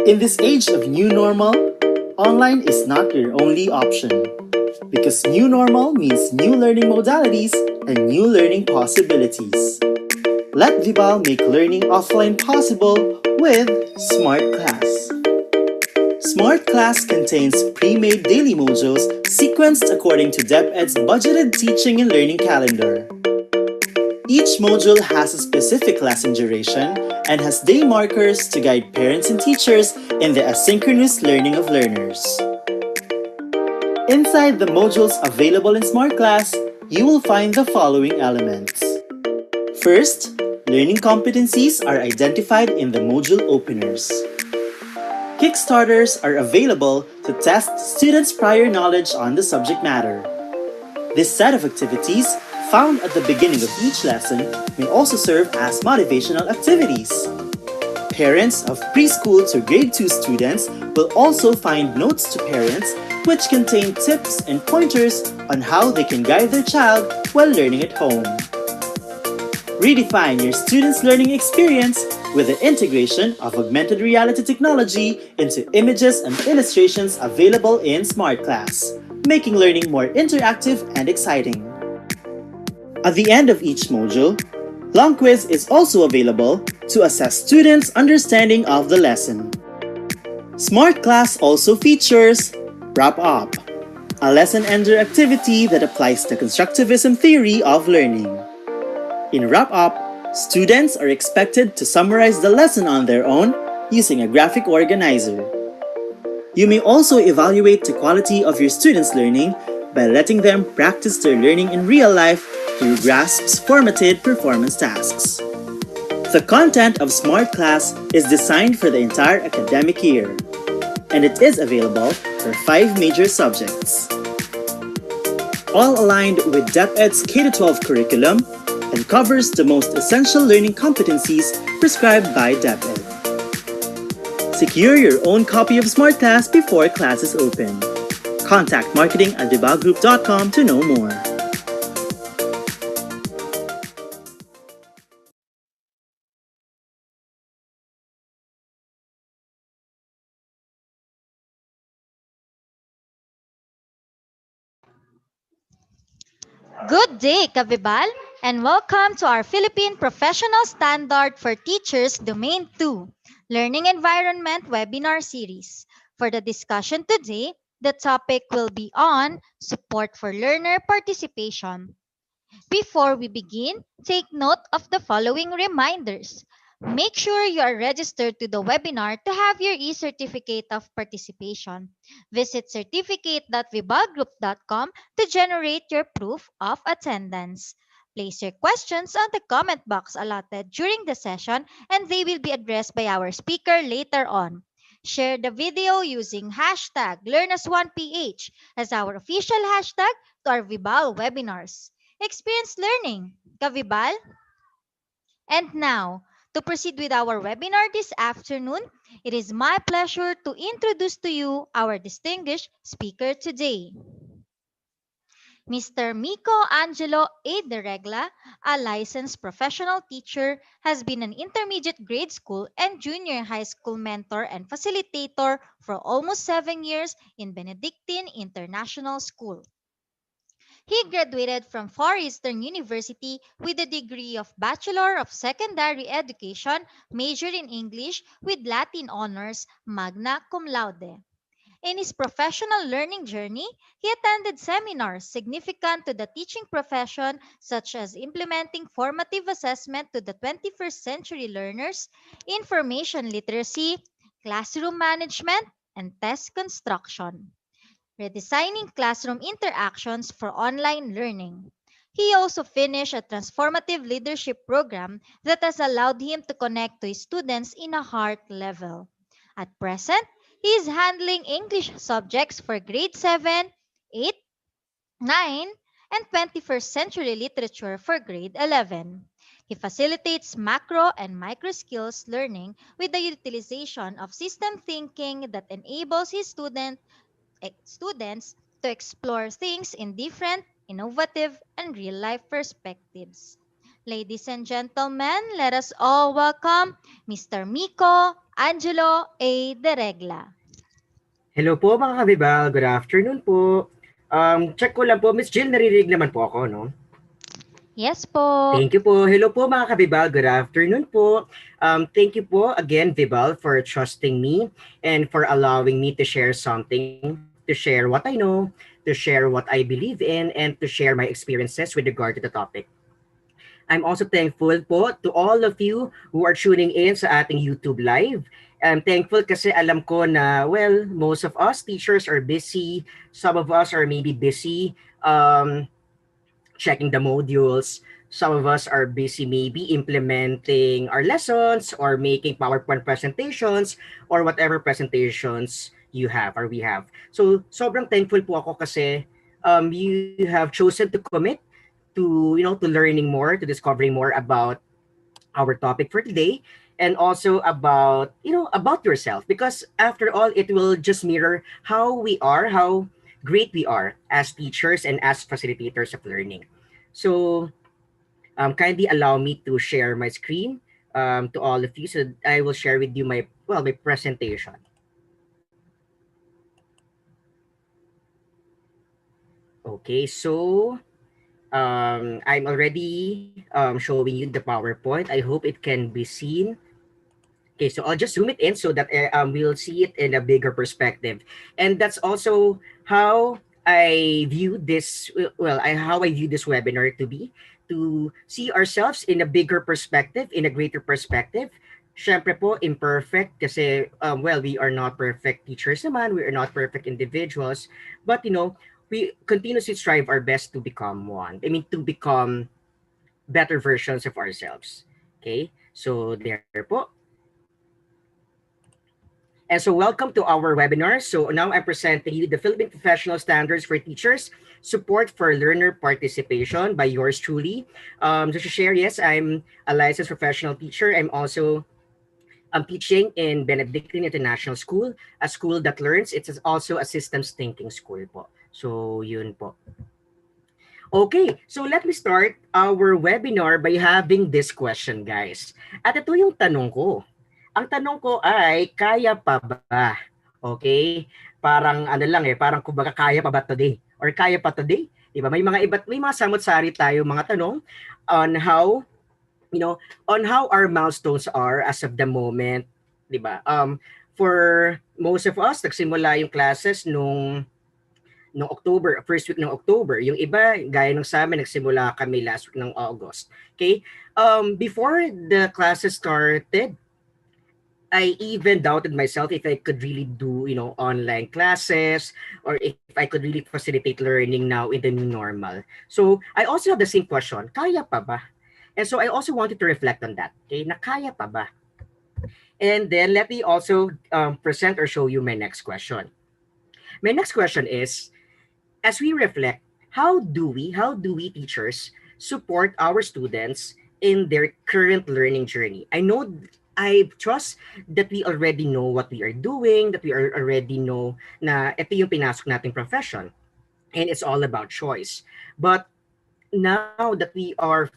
In this age of new normal, online is not your only option. Because new normal means new learning modalities and new learning possibilities. Let Vibal make learning offline possible with Smart Class. Smart Class contains pre-made daily modules sequenced according to DepEd's budgeted teaching and learning calendar. Each module has a specific lesson duration and has day markers to guide parents and teachers in the asynchronous learning of learners. Inside the modules available in Smart Class, you will find the following elements. First, learning competencies are identified in the module openers. Kickstarters are available to test students' prior knowledge on the subject matter. This set of activities, found at the beginning of each lesson, may also serve as motivational activities. Parents of preschool to grade 2 students will also find notes to parents which contain tips and pointers on how they can guide their child while learning at home. Redefine your students' learning experience with the integration of augmented reality technology into images and illustrations available in Smart Class, making learning more interactive and exciting. At the end of each module, Long Quiz is also available to assess students' understanding of the lesson. Smart Class also features Wrap Up, a lesson ender activity that applies the constructivism theory of learning. In wrap up, students are expected to summarize the lesson on their own using a graphic organizer. You may also evaluate the quality of your students' learning by letting them practice their learning in real life through GRASP's formatted performance tasks. The content of Smart Class is designed for the entire academic year, and it is available for 5 major subjects, all aligned with DepEd's K-12 curriculum and covers the most essential learning competencies prescribed by DepEd. Secure your own copy of Smart Class before classes open. Contact marketing@vibalgroup.com to know more. Good day, Kavibal, and welcome to our Philippine Professional Standard for Teachers Domain 2 Learning Environment webinar series. For the discussion today, the topic will be on support for learner participation. Before we begin, take note of the following reminders. Make sure you are registered to the webinar to have your e-certificate of participation. Visit certificate.vibalgroup.com to generate your proof of attendance. Place your questions on the comment box allotted during the session and they will be addressed by our speaker later on. Share the video using hashtag LearnAs1PH as our official hashtag to our Vibal webinars. Experience learning, Kavibal. And now, to proceed with our webinar this afternoon, it is my pleasure to introduce to you our distinguished speaker today. Mr. Miko Angelo A. De Regla, a licensed professional teacher, has been an intermediate grade school and junior high school mentor and facilitator for almost 7 years in Benedictine International School. He graduated from Far Eastern University with a degree of Bachelor of Secondary Education, majored in English with Latin honors, magna cum laude. In his professional learning journey, he attended seminars significant to the teaching profession, such as implementing formative assessment to the 21st century learners, information literacy, classroom management, and test construction, redesigning classroom interactions for online learning. He also finished a transformative leadership program that has allowed him to connect to his students in a heart level. At present, he is handling English subjects for grade 7, 8, 9, and 21st century literature for grade 11. He facilitates macro and micro skills learning with the utilization of system thinking that enables his students to explore things in different, innovative, and real life perspectives. Ladies and gentlemen, let us all welcome Mr. Miko Angelo A. De Regla. Hello po mga kabibal, good afternoon po. Check ko lang po, Miss Jill, naririnig naman po ako, no? Yes po. Thank you po. Hello po mga kabibal, good afternoon po. Thank you po again, Vibal, for trusting me and for allowing me to share something, to share what I know, to share what I believe in, and to share my experiences with regard to the topic. I'm also thankful po to all of you who are tuning in sa ating YouTube live. I'm thankful kasi alam ko na, well, most of us teachers are busy. Some of us are maybe busy checking the modules. Some of us are busy maybe implementing our lessons or making PowerPoint presentations or whatever presentations you have or we have. So, sobrang thankful po ako kasi you have chosen to commit to to learning more, to discovering more about our topic for today, and also about about yourself, because after all it will just mirror how we are, how great we are as teachers and as facilitators of learning. So kindly allow me to share my screen to all of you, so that I will share with you my my presentation. Okay, so I'm already showing you the PowerPoint. I hope it can be seen. Okay, so I'll just zoom it in so that we'll see it in a bigger perspective. And that's also how I view this well, how I view this webinar to be to see ourselves in a bigger perspective, in a greater perspective. Syempre po, imperfect kasi, well, we are not perfect teachers naman, we are not perfect individuals, but we continuously strive our best to become one. I mean, to become better versions of ourselves. Okay? So, there po. And so, welcome to our webinar. So, now I'm presenting you the Philippine Professional Standards for Teachers, Support for Learner Participation by yours truly. Just to share, yes, I'm a licensed professional teacher. I'm teaching in Benedictine International School, a school that learns. It's also a systems thinking school po. So, yun po. Okay, so let me start our webinar by having this question, guys. At ito yung tanong ko. Ang tanong ko ay, kaya pa ba? Okay? Parang ano lang parang kumbaga kaya pa ba today? Or kaya pa today? 'Di ba? May mga samot-sari tayo mga tanong on how, on how our milestones are as of the moment, 'di ba? For most of us, nagsimula yung classes nung October, first week ng October. Yung iba, gaya ng sa amin, nagsimula kami last week ng August. Okay? Before the classes started, I even doubted myself if I could really do, online classes or if I could really facilitate learning now in the new normal. So, I also have the same question, kaya pa ba? And so, I also wanted to reflect on that. Okay? Na kaya pa ba? And then, let me also present or show you my next question. My next question is, as we reflect, how do we teachers support our students in their current learning journey? I trust that we already know what we are doing, that we already know na ito yung pinasok nating profession, and it's all about choice. But now that we are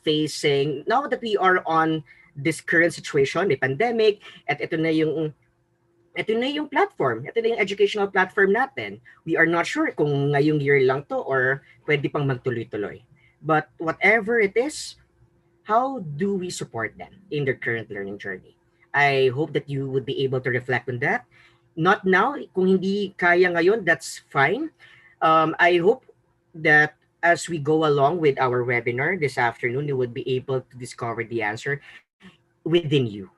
on this current situation, may pandemic, at ito na yung platform. Ito na yung educational platform natin. We are not sure kung ngayong year lang to or pwede pang magtuloy-tuloy. But whatever it is, how do we support them in their current learning journey? I hope that you would be able to reflect on that. Not now. Kung hindi kaya ngayon, that's fine. I hope that as we go along with our webinar this afternoon, you would be able to discover the answer within you.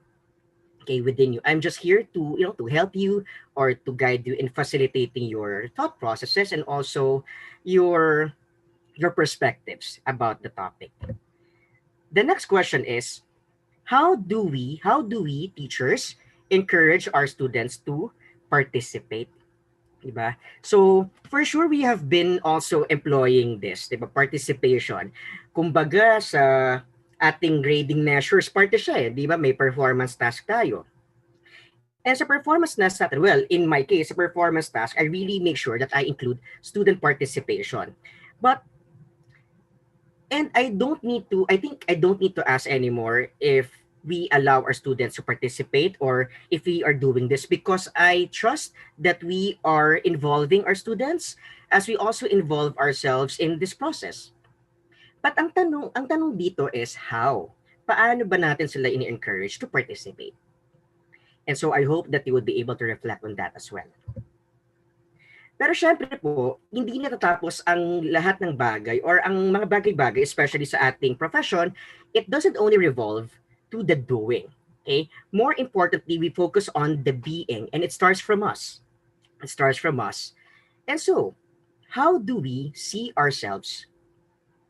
Okay, within you. I'm just here to to help you or to guide you in facilitating your thought processes and also your your perspectives about the topic. The next question is, how do we teachers encourage our students to participate, diba? So for sure we have been also employing this, diba, participation. Kumbaga sa ating grading measures parte siya, di ba? May performance task tayo. And sa performance task natin, well, in my case, sa performance task, I really make sure that I include student participation. But and I think I don't need to ask anymore if we allow our students to participate or if we are doing this, because I trust that we are involving our students as we also involve ourselves in this process. But ang tanong dito is how? Paano ba natin sila ini-encourage to participate? And so I hope that you would be able to reflect on that as well. Pero syempre po, hindi natatapos ang lahat ng bagay or ang mga bagay-bagay, especially sa ating profession, it doesn't only revolve to the doing. Okay? More importantly, we focus on the being, and it starts from us. It starts from us. And so, how do we see ourselves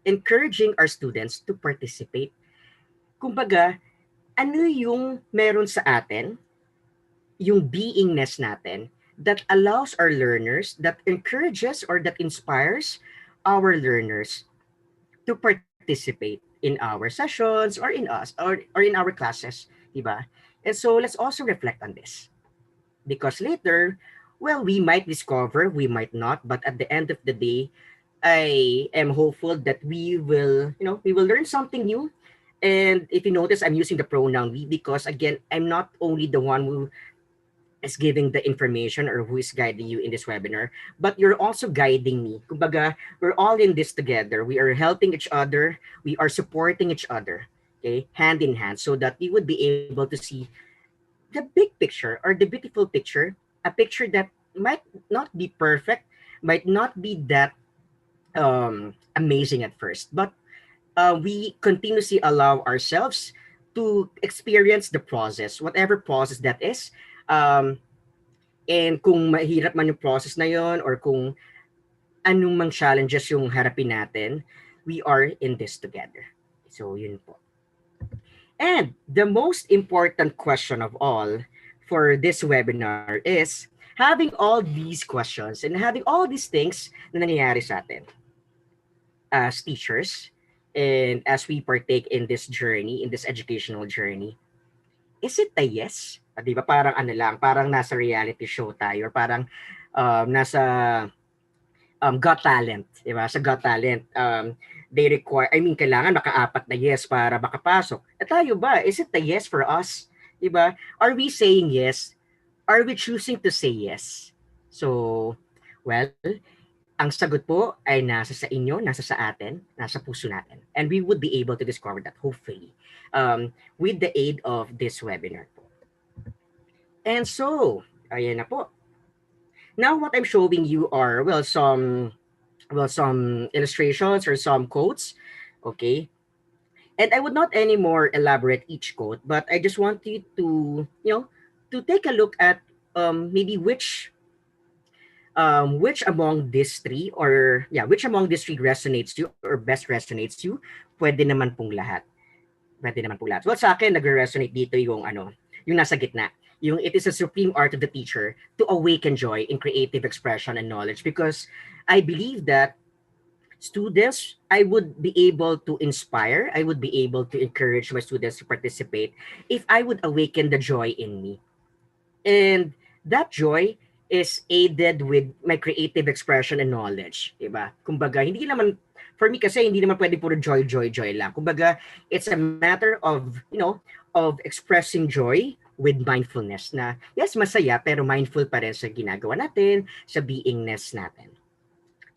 encouraging our students to participate? Kumbaga, ano yung meron sa atin, yung beingness natin, that allows our learners, that encourages or that inspires our learners to participate in our sessions or in us or in our classes, diba? And so let's also reflect on this, because later, well, we might discover, we might not, but at the end of the day, I am hopeful that we will learn something new. And if you notice, I'm using the pronoun we, because again, I'm not only the one who is giving the information or who is guiding you in this webinar, but you're also guiding me. Kumbaga, we're all in this together. We are helping each other. We are supporting each other, okay, hand in hand, so that we would be able to see the big picture or the beautiful picture, a picture that might not be perfect, might not be that amazing at first, but we continuously allow ourselves to experience the process, whatever process that is. Um, and kung mahirap man yung process na yon, or kung anong mang challenges yung harapin natin, we are in this together. So, yun po. And the most important question of all for this webinar is having all these questions and having all these things na nangyayari sa atin as teachers and as we partake in this journey, in this educational journey, is it a yes? Di ba parang ano lang, parang nasa reality show tayo or parang nasa Got Talent, di ba? Sa Got Talent, they require, I mean, kailangan makaapat na yes para makapasok. At tayo ba, is it a yes for us? Di ba? Are we saying yes? Are we choosing to say yes? So, well, ang sagot po ay nasa sa inyo, nasa sa atin, nasa puso natin. And we would be able to discover that, hopefully, with the aid of this webinar po. And so, ayan na po. Now, what I'm showing you are, some illustrations or some quotes. Okay. And I would not anymore elaborate each quote, but I just want you to, to take a look at maybe which among these three, or yeah, which among these three resonates you or best resonates you. Pwede naman pong lahat. Pwede naman pong lahat. Well, sa akin, nagre-resonate dito yung nasa gitna. Yung it is a supreme art of the teacher to awaken joy in creative expression and knowledge, because I believe that students, I would be able to inspire, I would be able to encourage my students to participate if I would awaken the joy in me. And that joy is aided with my creative expression and knowledge. Diba? Kumbaga, hindi naman, for me kasi, hindi naman pwede puro joy, joy, joy lang. Kumbaga, it's a matter of, of expressing joy with mindfulness na, yes, masaya, pero mindful pa rin sa ginagawa natin, sa beingness natin.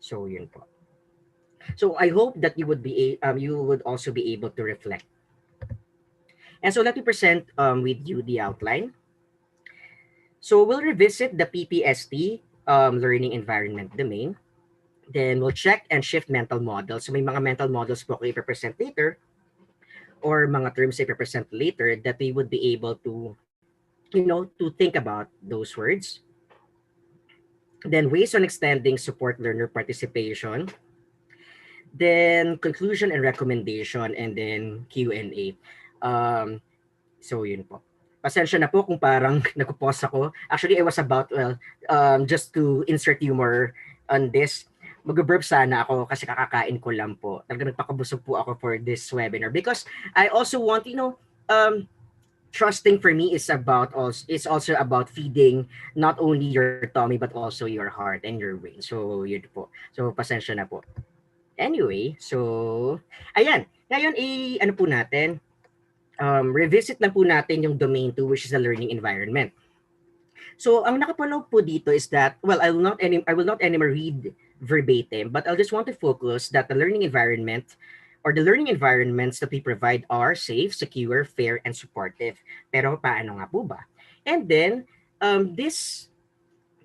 So, yun po. So I hope that you would also be able to reflect. And so let me present with you the outline. So we'll revisit the PPST learning environment domain. Then we'll check and shift mental models. So may mga mental models po ko i-present later, or mga terms i-present later that we would be able to, to think about those words. Then ways on extending support learner participation, then conclusion and recommendation, and then Q&A. Um, so yun po. Pasensya na po kung parang nagpo-pause ako. Actually, I was about, just to insert humor on this, mag-burp sana ako kasi kakakain ko lang po. Talaga nagpakabusog po ako for this webinar because I also want, trusting for me is also about feeding not only your tummy but also your heart and your brain. So yun po. So pasensya na po. Anyway, so ayan. Ngayon ano po natin, revisit lang po natin yung domain 2, which is the learning environment. So ang nakapanaw po dito is that, well, I will not anymore read verbatim, but I'll just want to focus that the learning environment or the learning environments that we provide are safe, secure, fair, and supportive. Pero paano nga po ba? And then, this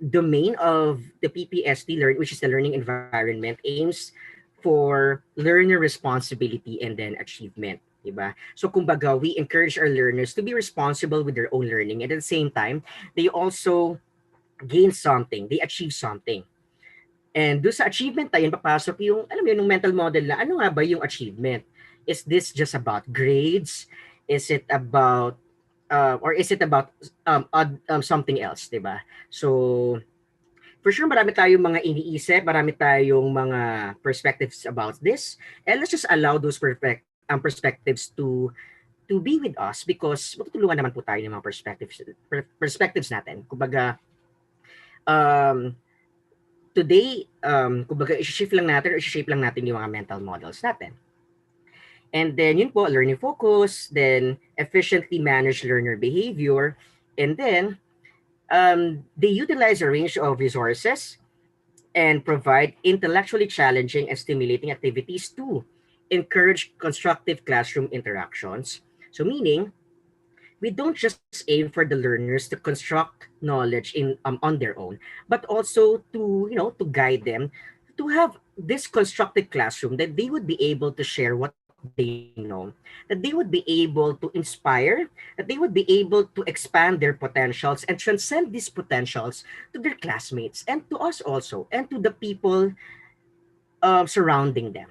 domain of the PPST learn, which is the learning environment, aims for learner responsibility and then achievement. Diba? So kumbaga, we encourage our learners to be responsible with their own learning, and at the same time, they also gain something, they achieve something. And doon sa achievement tayo, papasok yung, alam mo yung mental model na, ano nga ba yung achievement? Is this just about grades? Is it about, or is it about something else, diba? So, for sure, marami tayong mga iniisip, marami tayong mga perspectives about this. And let's just allow those perspectives to be with us, because matutulungan naman po tayo ng mga perspectives natin. Kumbaga, today, kumbaga, i-shift lang natin or i-shape lang natin yung mga mental models natin. And then, yun po, learning focus, then efficiently manage learner behavior, and then, they utilize a range of resources and provide intellectually challenging and stimulating activities to encourage constructive classroom interactions. So meaning, we don't just aim for the learners to construct knowledge on their own, but also to to guide them to have this constructed classroom that they would be able to share what they know, that they would be able to inspire, that they would be able to expand their potentials and transcend these potentials to their classmates and to us also and to the people surrounding them.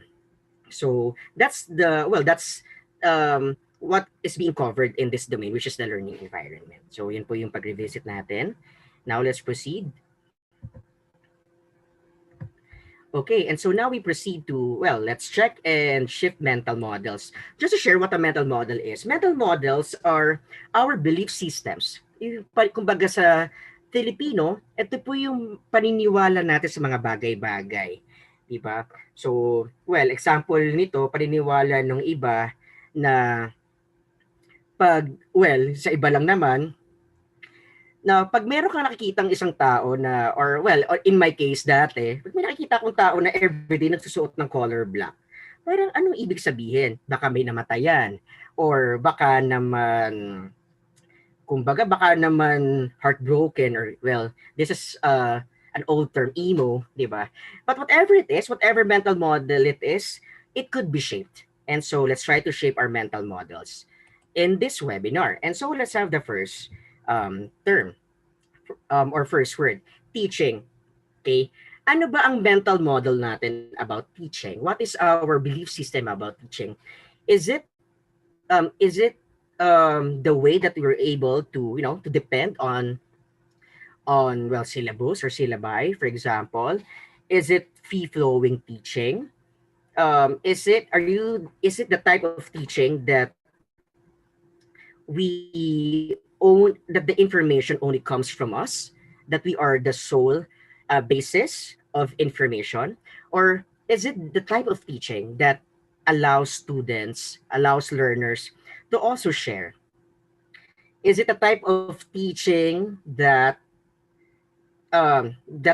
So that's what is being covered in this domain, which is the learning environment. So yun po yung pag-revisit natin. Now let's proceed. Okay, and so now we proceed to, well, let's check and shift mental models. Just to share what a mental model is. Mental models are our belief systems. Kumbaga sa Filipino, ito po yung paniniwala natin sa mga bagay-bagay. Diba? So, well, example nito, paniniwala ng iba na sa iba lang naman, na pag meron kang nakikitang isang tao na, or in my case dati, pag may nakikita akong tao na everyday nagsusuot ng color black, parang anong ibig sabihin? Baka may namatayan, or baka naman, kumbaga baka naman heartbroken, or well, this is an old term, emo, di ba? But whatever it is, whatever mental model it is, it could be shaped. And so let's try to shape our mental models in this webinar. And so let's have the first term, or first word, teaching. Okay? Ano ba ang mental model natin about teaching? What is our belief system about teaching? Is it the way that we're able to to depend on well, syllabus or syllabi, for example? Is it free flowing teaching? Is it the type of teaching that that the information only comes from us, that we are the sole basis of information, or is it the type of teaching that allows learners to also share? Is it a type of teaching that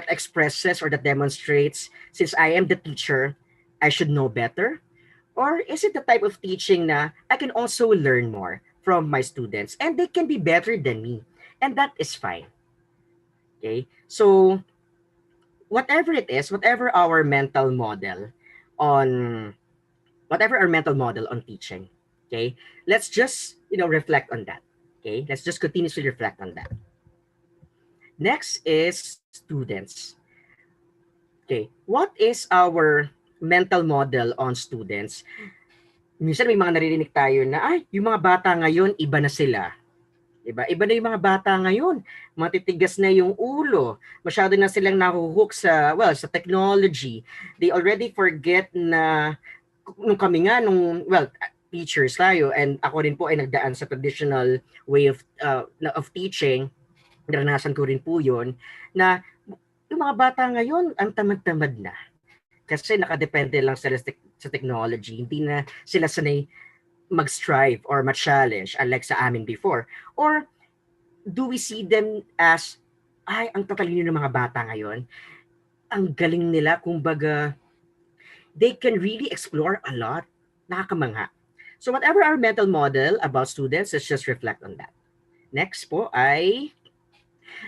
expresses or that demonstrates, since I am the teacher, I should know better? Or is it the type of teaching na I can also learn more from my students and they can be better than me? And that is fine. Okay? So, whatever it is, on whatever our mental model on teaching, okay? Let's just, reflect on that. Okay? Let's just continuously reflect on that. Next is students. Okay. What is our mental model on students? Minsan may mga naririnig tayo na, ay, yung mga bata ngayon, iba na sila. Diba? Iba na yung mga bata ngayon. Matitigas na yung ulo. Masyado na silang nahuhook sa technology. They already forget na, nung kami nga, teachers tayo, and ako rin po ay nagdaan sa traditional way of teaching, naranasan ko rin po yun, na yung mga bata ngayon, ang tamad-tamad na. Kasi nakadepende lang sila sa technology. Hindi na sila sanay mag-strive or ma-challenge unlike sa amin before. Or do we see them as, ay, ang tatalino ng mga bata ngayon, ang galing nila, kumbaga, they can really explore a lot. Nakakamangha. So whatever our mental model about students, let's just reflect on that. Next po ay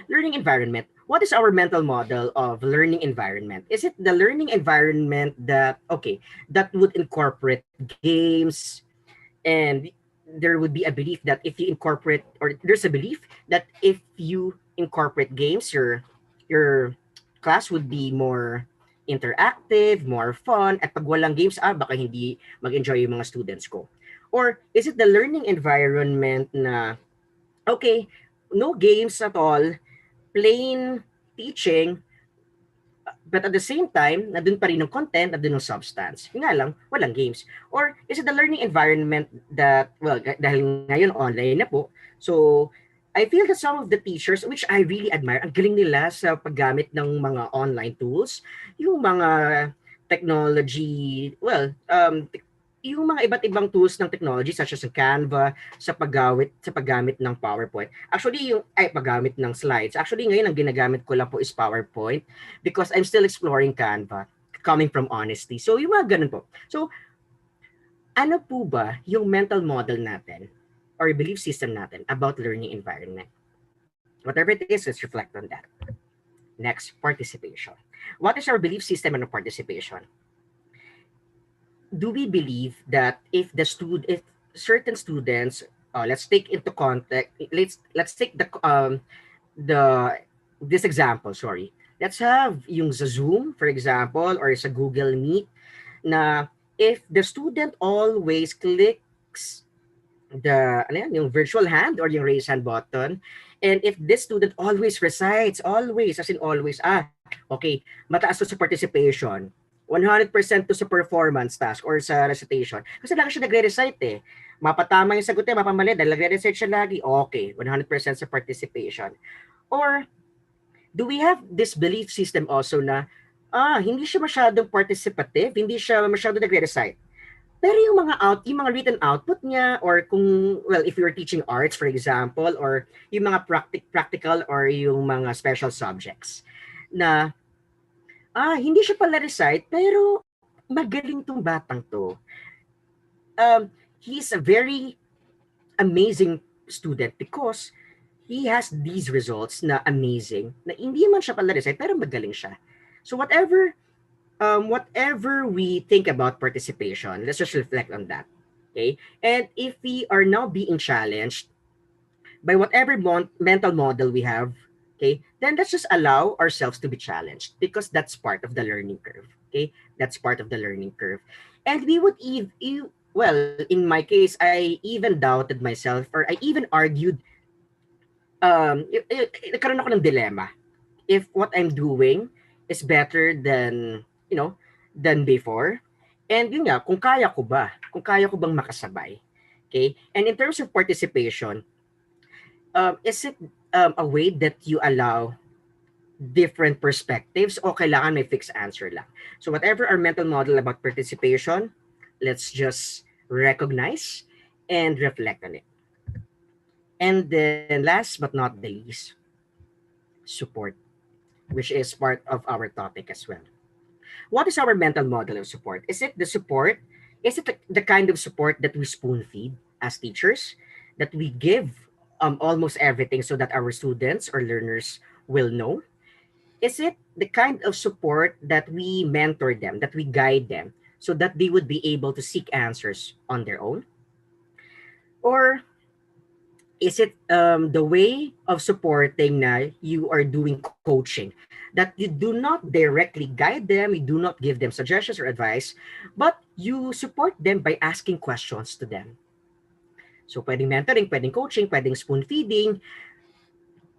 learning environment. What is our mental model of learning environment? Is it the learning environment that would incorporate games, and there would be a belief that if you incorporate, or there's a belief that if you incorporate games, your class would be more interactive, more fun, at pag walang games, baka hindi mag-enjoy yung mga students ko. Or is it the learning environment na, okay, no games at all, plain teaching, but at the same time, nandun pa rin ng content, nandun ng substance. Yung nga lang, walang games. Or is it the learning environment that, well, dahil ngayon online na po, so I feel that some of the teachers, which I really admire, ang galing nila sa paggamit ng mga online tools, yung mga technology, yung mga iba't ibang tools ng technology such as Canva sa paggamit ng PowerPoint. Actually, paggamit ng slides. Actually, ngayon ang ginagamit ko lang po is PowerPoint because I'm still exploring Canva, coming from honesty. So, yung mga ganun po. So, ano po ba yung mental model natin or belief system natin about learning environment. Whatever it is, let's reflect on that. Next, participation. What is our belief system on participation? Do we believe that if certain students, let's take into context, let's take the this example, sorry. Let's have yung sa Zoom, for example, or sa Google Meet, na if the student always clicks the ano yan, yung virtual hand or yung raise hand button, and if this student always recites, always, as in always, okay, mataas to sa participation, 100% to sa performance task or sa recitation. Kasi lagi siya nagre-recite eh. Mapatama yung sagot niya, mapamali, dahil nagre-recite siya lagi, okay, 100% sa participation. Or, do we have this belief system also na, hindi siya masyadong participative, hindi siya masyadong nagre-recite. Pero yung mga written output niya, or kung, well, if you're teaching arts, for example, or yung mga practical or yung mga special subjects, na, hindi siya pala recite, pero magaling tong batang to. He's a very amazing student because he has these results na amazing, na hindi man siya pala recite, pero magaling siya. So whatever we think about participation, let's just reflect on that. Okay? And if we are now being challenged by whatever mental model we have, okay, then let's just allow ourselves to be challenged because that's part of the learning curve. Okay? That's part of the learning curve. And we would well, in my case, I even doubted myself, or I even argued, nagkaroon ako ng dilemma if what I'm doing is better than, than before. And yun nga, kung kaya ko bang makasabay. Okay? And in terms of participation, is it a way that you allow different perspectives o kailangan may fixed answer lang? So whatever our mental model about participation, let's just recognize and reflect on it. And then last but not the least, support, which is part of our topic as well. What is our mental model of support? Is it the support? Is it the kind of support that we spoon feed as teachers? That we give almost everything so that our students or learners will know? Is it the kind of support that we mentor them, that we guide them, so that they would be able to seek answers on their own? Or is it the way of supporting na you are doing coaching, that you do not directly guide them, you do not give them suggestions or advice, but you support them by asking questions to them? So pwedeng mentoring, pwedeng coaching, pwedeng spoon feeding,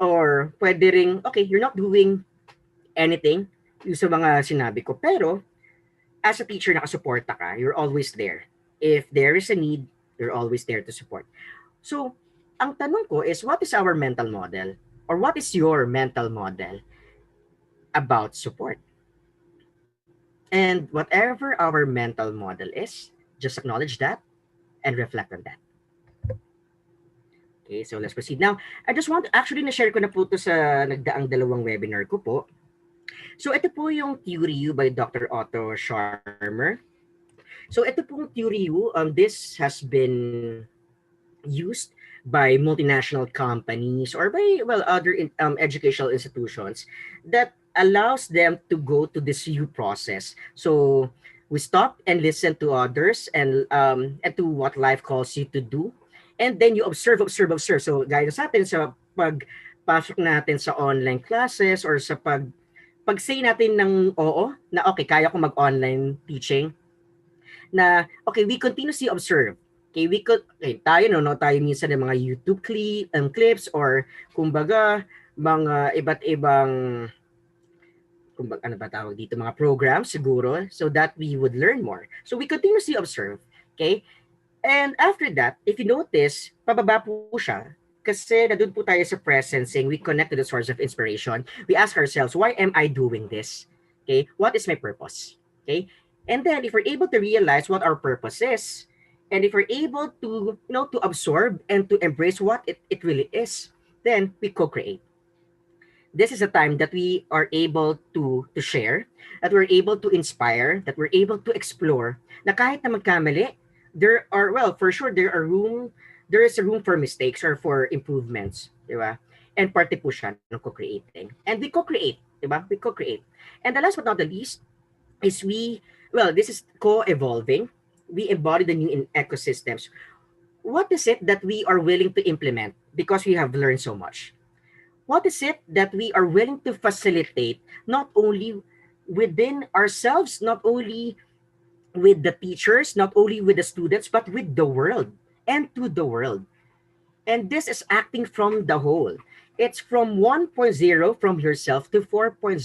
or pwede ring, okay, you're not doing anything yung sa mga sinabi ko, pero as a teacher, nakasuporta ka, you're always there. If there is a need, you're always there to support. So, ang tanong ko is, what is our mental model? Or what is your mental model about support? And whatever our mental model is, just acknowledge that and reflect on that. Okay, so let's proceed. Now, I just want, actually, na-share ko na po ito sa nagdaang dalawang webinar ko po. So, ito po yung Theory U by Dr. Otto Scharmer. So, ito pong Theory U, this has been used by multinational companies or by, well, other educational institutions that allows them to go to this U process. So, we stop and listen to others and to what life calls you to do. And then you observe. So, gaya sa atin sa pagpasok natin sa online classes or sa pag-say natin ng oo, na okay, kaya ko mag-online teaching, na okay, we continuously observe. Okay, tayo tayo minsan ng mga YouTube clips or kumbaga mga iba't ibang kumbaga ano ba tawag dito, mga programs siguro, so that we would learn more. So we continuously observe. Okay? And after that, if you notice, pababa po siya kasi nandun po tayo sa presencing, we connect to the source of inspiration. We ask ourselves, why am I doing this? Okay? What is my purpose? Okay? And then if we're able to realize what our purpose is, and if we're able to, to absorb and to embrace what it really is, then we co-create. This is a time that we are able to share, that we're able to inspire, that we're able to explore, na kahit na magkamali, there are, well, for sure, there are room there is a room for mistakes or for improvements, di ba? And parte po siya ng co-creating. And we co-create, di ba? We co-create. And the last but not the least is this is co-evolving. We embody the new in ecosystems. What is it that we are willing to implement because we have learned so much? What is it that we are willing to facilitate not only within ourselves, not only with the teachers, not only with the students, but with the world and to the world? And this is acting from the whole. It's from 1.0 from yourself to 4.0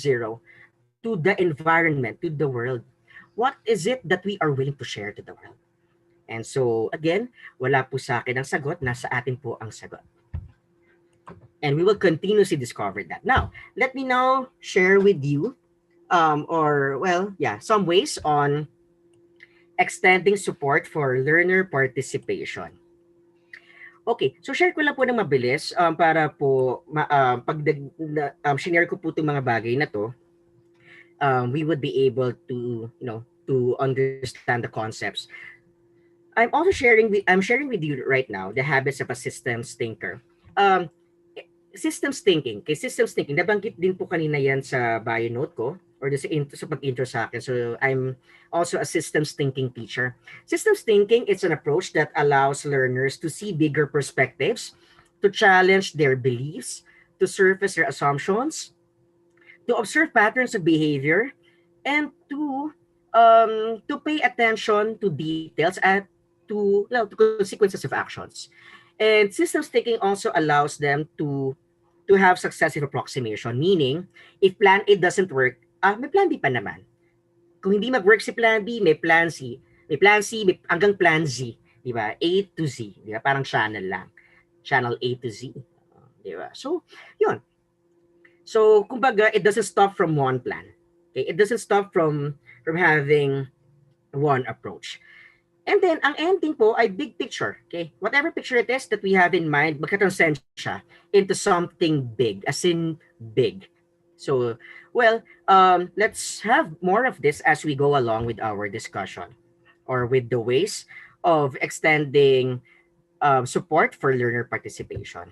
to the environment, to the world. What is it that we are willing to share to the world? And so, again, wala po sa akin ang sagot, nasa atin po ang sagot. And we will continuously discover that. Now, let me now share with you, some ways on extending support for learner participation. Okay, so share ko lang po ng mabilis para po share ko po itong mga bagay na to, we would be able to, to understand the concepts. I'm sharing with you right now the habits of a systems thinker. Um, Systems thinking. Kay systems thinking, nabanggit din po kanina yan sa bio note ko or sa pag-intro sa akin. So I'm also a systems thinking teacher. Systems thinking, it's an approach that allows learners to see bigger perspectives, to challenge their beliefs, to surface their assumptions, to observe patterns of behavior, and to pay attention to details and to consequences of actions. And systems thinking also allows them to have successive approximation, meaning if plan A doesn't work, may plan B pa naman. Kung hindi mag-work si plan B, may plan C. May plan C, hanggang plan Z. Di ba? A to Z. Di ba? Parang channel lang. Channel A to Z. Di ba? So, yun. So, kumbaga, it doesn't stop from one plan. Okay? It doesn't stop from having one approach. And then, ang ending po ay big picture. Okay? Whatever picture it is that we have in mind, magka-transcend siya into something big, as in big. So, let's have more of this as we go along with our discussion or with the ways of extending support for learner participation.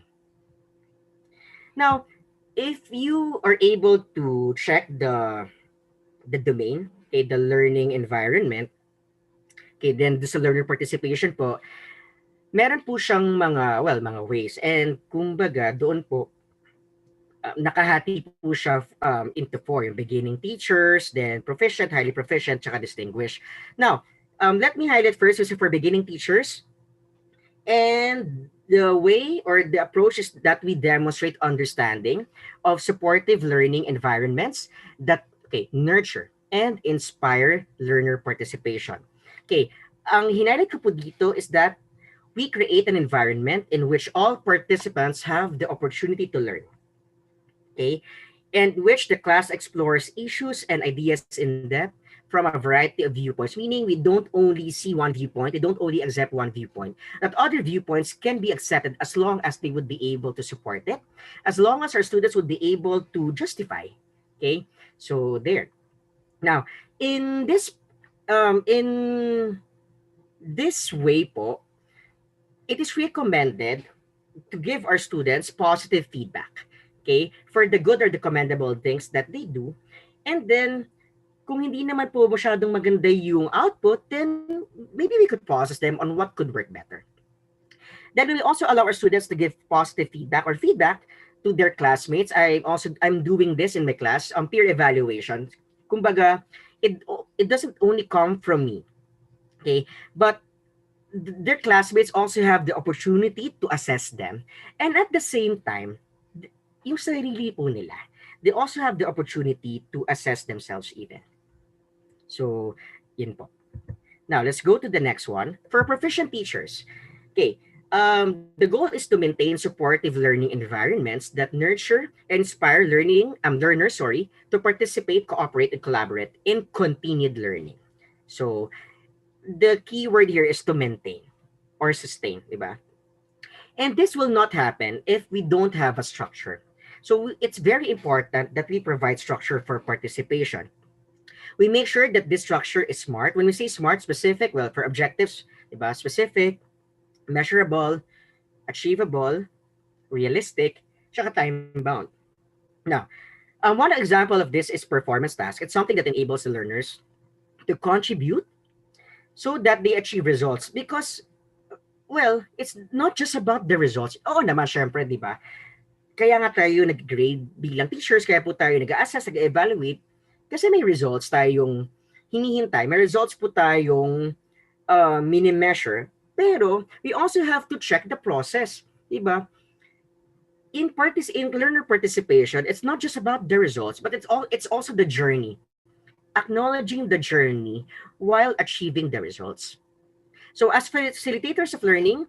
Now, if you are able to check the domain, okay, the learning environment, okay, then sa learner participation po, meron po siyang mga ways. And kumbaga, doon po, nakahati po siya into four. Yung beginning teachers, then proficient, highly proficient, tsaka distinguished. Now, let me highlight first is for beginning teachers. And the way or the approach is that we demonstrate understanding of supportive learning environments that nurture and inspire learner participation. Okay, ang hinighlight ko po dito is that we create an environment in which all participants have the opportunity to learn. Okay, and which the class explores issues and ideas in depth from a variety of viewpoints, meaning we don't only see one viewpoint, we don't only accept one viewpoint, that other viewpoints can be accepted as long as they would be able to support it, as long as our students would be able to justify. Okay, so there. Now, in this way po, it is recommended to give our students positive feedback, okay, for the good or the commendable things that they do. And then, kung hindi naman po masyadong maganda yung output, then maybe we could process them on what could work better. Then we also allow our students to give positive feedback to their classmates. I'm doing this in my class, peer evaluation. Kumbaga, it doesn't only come from me, okay, but their classmates also have the opportunity to assess them, and at the same time, yung sarili po nila, they also have the opportunity to assess themselves even. So, yun po. Now, let's go to the next one. For proficient teachers, okay, the goal is to maintain supportive learning environments that nurture and inspire learners, to participate, cooperate, and collaborate in continued learning. So, the key word here is to maintain or sustain, diba? And this will not happen if we don't have a structure. So it's very important that we provide structure for participation. We make sure that this structure is smart. When we say smart, specific, well, for objectives, diba? Specific, measurable, achievable, realistic, tsaka time-bound. Now, one example of this is performance task. It's something that enables the learners to contribute so that they achieve results. Because, well, it's not just about the results. Oo naman, syempre, di ba? Kaya nga tayo nag-grade bilang teachers, kaya po tayo nag-assess, nag-evaluate, kasi may results tayong hinihintay. May results po tayong mini-measure. Pero, we also have to check the process. Diba? In learner participation, it's not just about the results, but it's also the journey. Acknowledging the journey while achieving the results. So as facilitators of learning,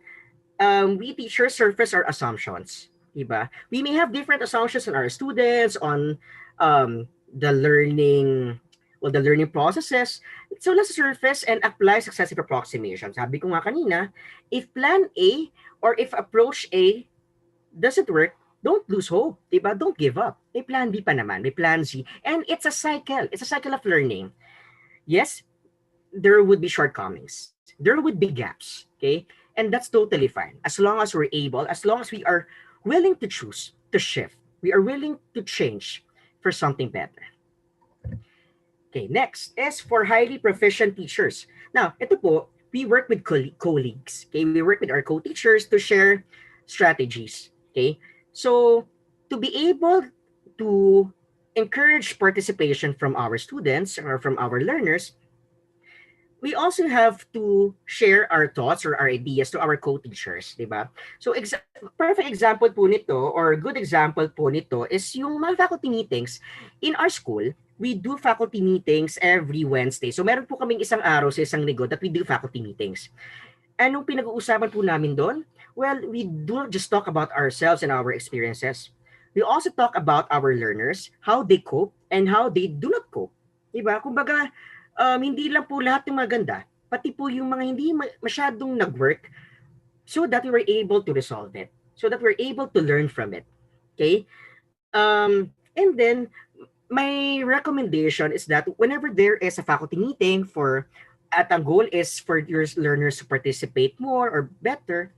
we teachers surface our assumptions. Diba? We may have different assumptions on our students, on the learning, well, the learning processes. So let's surface and apply successive approximations. Sabi ko nga kanina, if plan A or if approach A doesn't work, don't lose hope. Diba? Don't give up. May plan B pa naman, may plan Z. And it's a cycle. It's a cycle of learning. Yes, there would be shortcomings. There would be gaps. Okay? And that's totally fine. As long as we're able, as long as we are willing to choose, to shift, we are willing to change for something better. Okay, next is for highly proficient teachers. Now, ito po, we work with colleagues. Okay, we work with our co-teachers to share strategies. Okay, so to be able to encourage participation from our students or from our learners, we also have to share our thoughts or our ideas to our co-teachers, di ba? So, perfect example po nito or good example po nito is yung mga faculty meetings. In our school, we do faculty meetings every Wednesday. So, meron po kaming isang araw sa isang linggo that we do faculty meetings. Anong pinag-uusapan po namin doon? Well, we do not just talk about ourselves and our experiences. We also talk about our learners, how they cope, and how they do not cope. Diba? Kumbaga, hindi lang po lahat ng maganda, pati po yung mga hindi masyadong nag-work so that we were able to resolve it, so that we're able to learn from it. Okay? And then, my recommendation is that whenever there is a faculty meeting at ang goal is for your learners to participate more or better,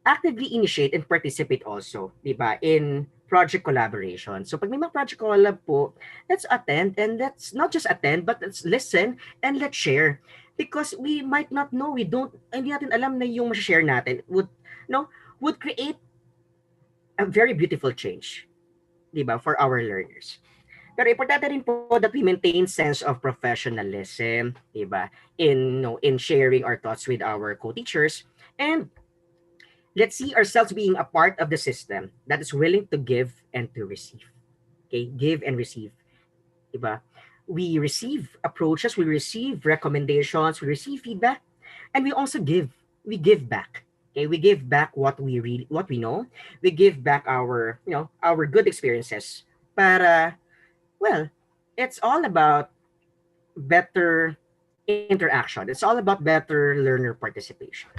actively initiate and participate also, di ba, in project collaboration. So pag may mga project collab po, let's attend and let's not just attend, but let's listen and let's share. Because we might not know, hindi natin alam na yung share natin would create a very beautiful change, di ba, for our learners. Pero importante rin po that we maintain sense of professionalism, di ba, in sharing our thoughts with our co-teachers. And let's see ourselves being a part of the system that is willing to give and to receive. Okay, give and receive. Diba? We receive approaches, we receive recommendations, we receive feedback, and we also give. We give back. Okay, we give back what we know. We give back our good experiences. Para, well, it's all about better interaction. It's all about better learner participation.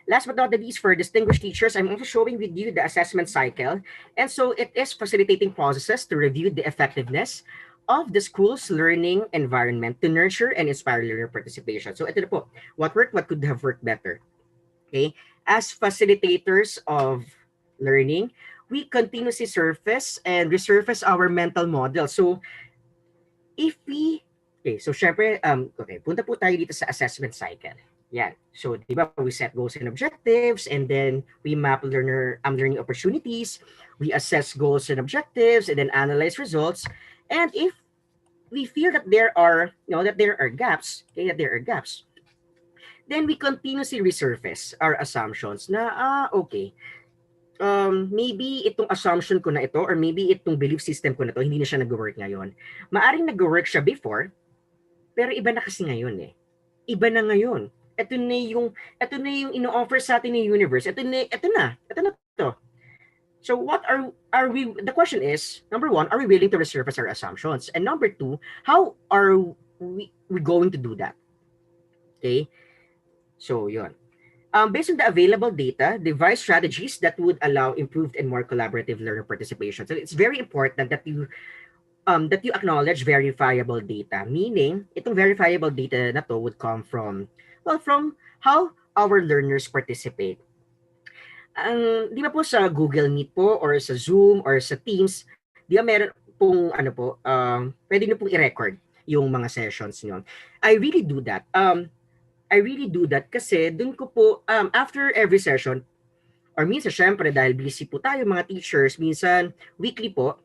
Last but not the least, for distinguished teachers, I'm also showing with you the assessment cycle. And so it is facilitating processes to review the effectiveness of the school's learning environment to nurture and inspire learner participation. So ito na po, what worked, what could have worked better. Okay? As facilitators of learning, we continuously surface and resurface our mental model. So syempre, punta po tayo dito sa assessment cycle. Yeah. So, di ba, we set goals and objectives, and then we map learning opportunities. We assess goals and objectives, and then analyze results. And if we feel that there are gaps, then we continuously resurface our assumptions na, okay, maybe itong assumption ko na ito or maybe itong belief system ko na to, hindi na siya nag-work ngayon. Maaring nag-work siya before, pero iba na kasi ngayon eh. Iba na ngayon. Ito na yung ino-offer sa atin ng universe. Ito na to. So what are we, the question is, number one, are we willing to resurface our assumptions? And number two, how are we going to do that? Okay? So, yun. Based on the available data, devise strategies that would allow improved and more collaborative learner participation. So it's very important that you acknowledge verifiable data. Meaning, itong verifiable data na to would come from how our learners participate. Di ba po sa Google Meet po or sa Zoom or sa Teams, di ba meron pong ano po, pwede niyo pong i-record yung mga sessions niyo. I really do that. I really do that kasi dun ko po, after every session, or minsan syempre dahil busy po tayo mga teachers, minsan weekly po,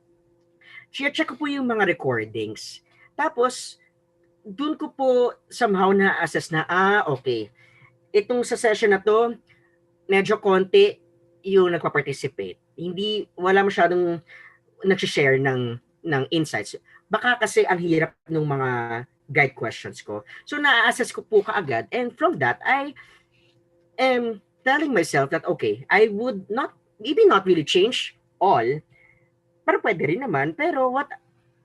check ko po yung mga recordings. Tapos, dun ko po somehow na-assess na, okay, itong sa session na to, medyo konti yung nagpa-participate. Hindi, wala masyadong nag-share ng insights. Baka kasi ang hirap ng mga guide questions ko. So, na-assess ko po kaagad. And from that, I am telling myself that, okay, I would not, maybe not really change all, pero pwede rin naman. Pero what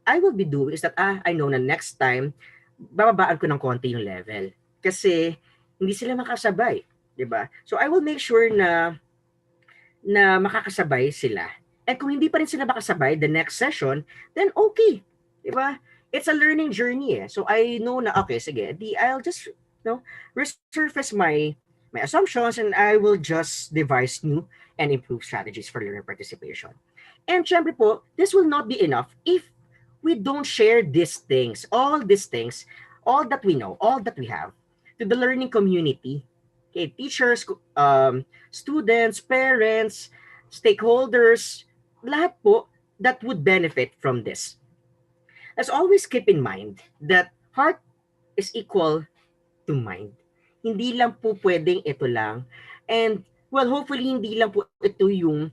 I will be doing is that, I know na next time, bababaan ko ng konti yung level. Kasi, hindi sila makasabay. 'Di ba? So, I will make sure na makakasabay sila. And kung hindi pa rin sila makasabay the next session, then okay. 'Di ba? It's a learning journey eh. So I know na okay, sige, I'll just resurface my assumptions and I will just devise new and improve strategies for learner participation. And syempre po, this will not be enough if we don't share these things, all that we know, all that we have, to the learning community. Okay, teachers, students, parents, stakeholders, lahat po that would benefit from this. Let's always keep in mind that heart is equal to mind. Hindi lang po pwedeng ito lang. And, well, hopefully hindi lang po ito yung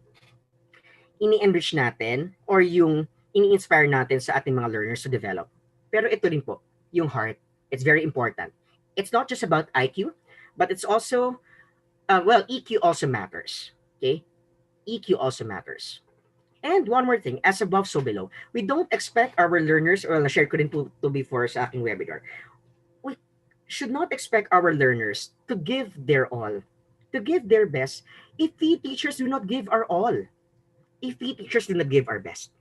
ini-enrich natin or yung ini-inspire natin sa ating mga learners to develop. Pero ito rin po, yung heart. It's very important. It's not just about IQ, but it's also, EQ also matters. Okay? EQ also matters. And one more thing, as above, so below. We don't expect our learners, or na-share ko rin to before sa aking webinar, we should not expect our learners to give their all, to give their best, if we teachers do not give our all, if we teachers do not give our best.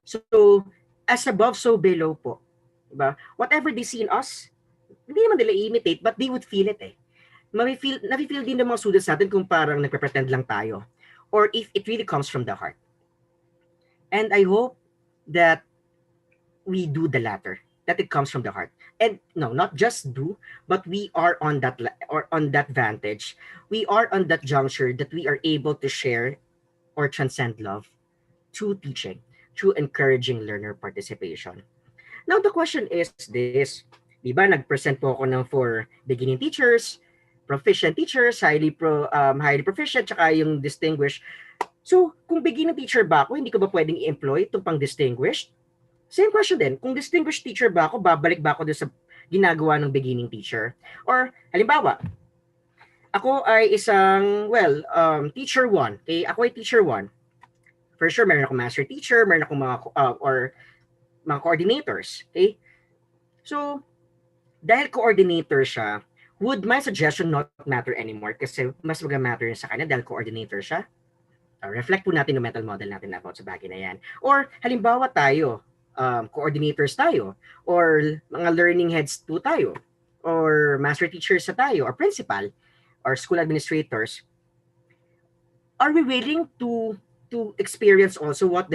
So, as above, so below po. Diba? Whatever they see in us, hindi naman nila imitate, but they would feel it eh. Nafe-feel din ng mga students natin kung parang nagpe-pretend lang tayo. Or if it really comes from the heart. And I hope that we do the latter, that it comes from the heart. And no, not just do, but we are on that or on that vantage. We are on that juncture that we are able to share or transcend love through teaching, through encouraging learner participation. Now the question is this, di ba nag-present po ako ng for beginning teachers, proficient teachers, highly proficient, tsaka yung distinguished. So, kung beginning teacher ba ako, hindi ko ba pwedeng i-employ itong pang distinguished? Same question din, kung distinguished teacher ba ako, babalik ba ako doon sa ginagawa ng beginning teacher? Or, halimbawa, ako ay isang, teacher 1. Okay? Ako ay teacher 1. For sure, meron akong master teacher, meron akong mga coordinators. Okay? So, dahil coordinator siya, would my suggestion not matter anymore? Kasi mas mag-matter sa kanya dahil coordinator siya? Reflect po natin yung mental model natin about sa bagay na yan. Or halimbawa tayo, coordinators tayo, or mga learning heads po tayo, or master teachers sa tayo, or principal, or school administrators, are we willing to experience also what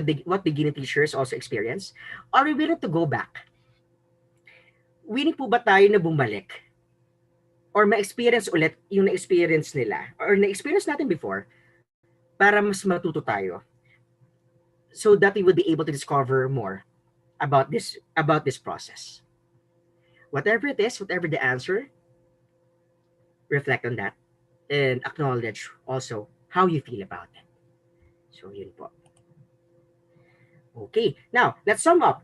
beginning teachers also experience? Are we willing to go back? Willing po ba tayo na bumalik? Or ma-experience ulit yung na-experience nila, or na-experience natin before, para mas matuto tayo, so that we will be able to discover more about this process. Whatever it is, whatever the answer, reflect on that and acknowledge also how you feel about it. So yun po. Okay, now let's sum up.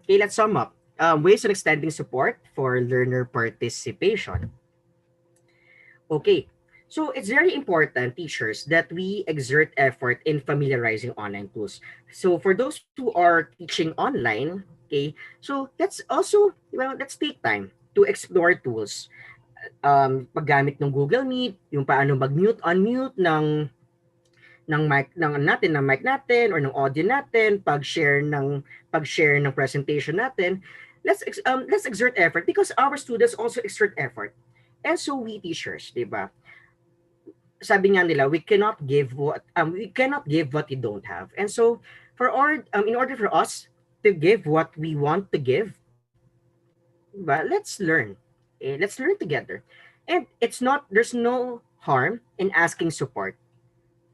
Ways of extending support for learner participation. Okay, so it's very important, teachers, that we exert effort in familiarizing online tools. So for those who are teaching online, okay, so let's take time to explore tools. Paggamit ng Google Meet, yung paano mag-mute, unmute ng mic natin or ng audio natin, pag-share ng presentation natin. Let's exert effort because our students also exert effort. And so we teachers, 'di ba? sabi nga nila, we cannot give what you don't have. And so in order for us to give what we want to give, but let's learn. Let's learn together. And there's no harm in asking support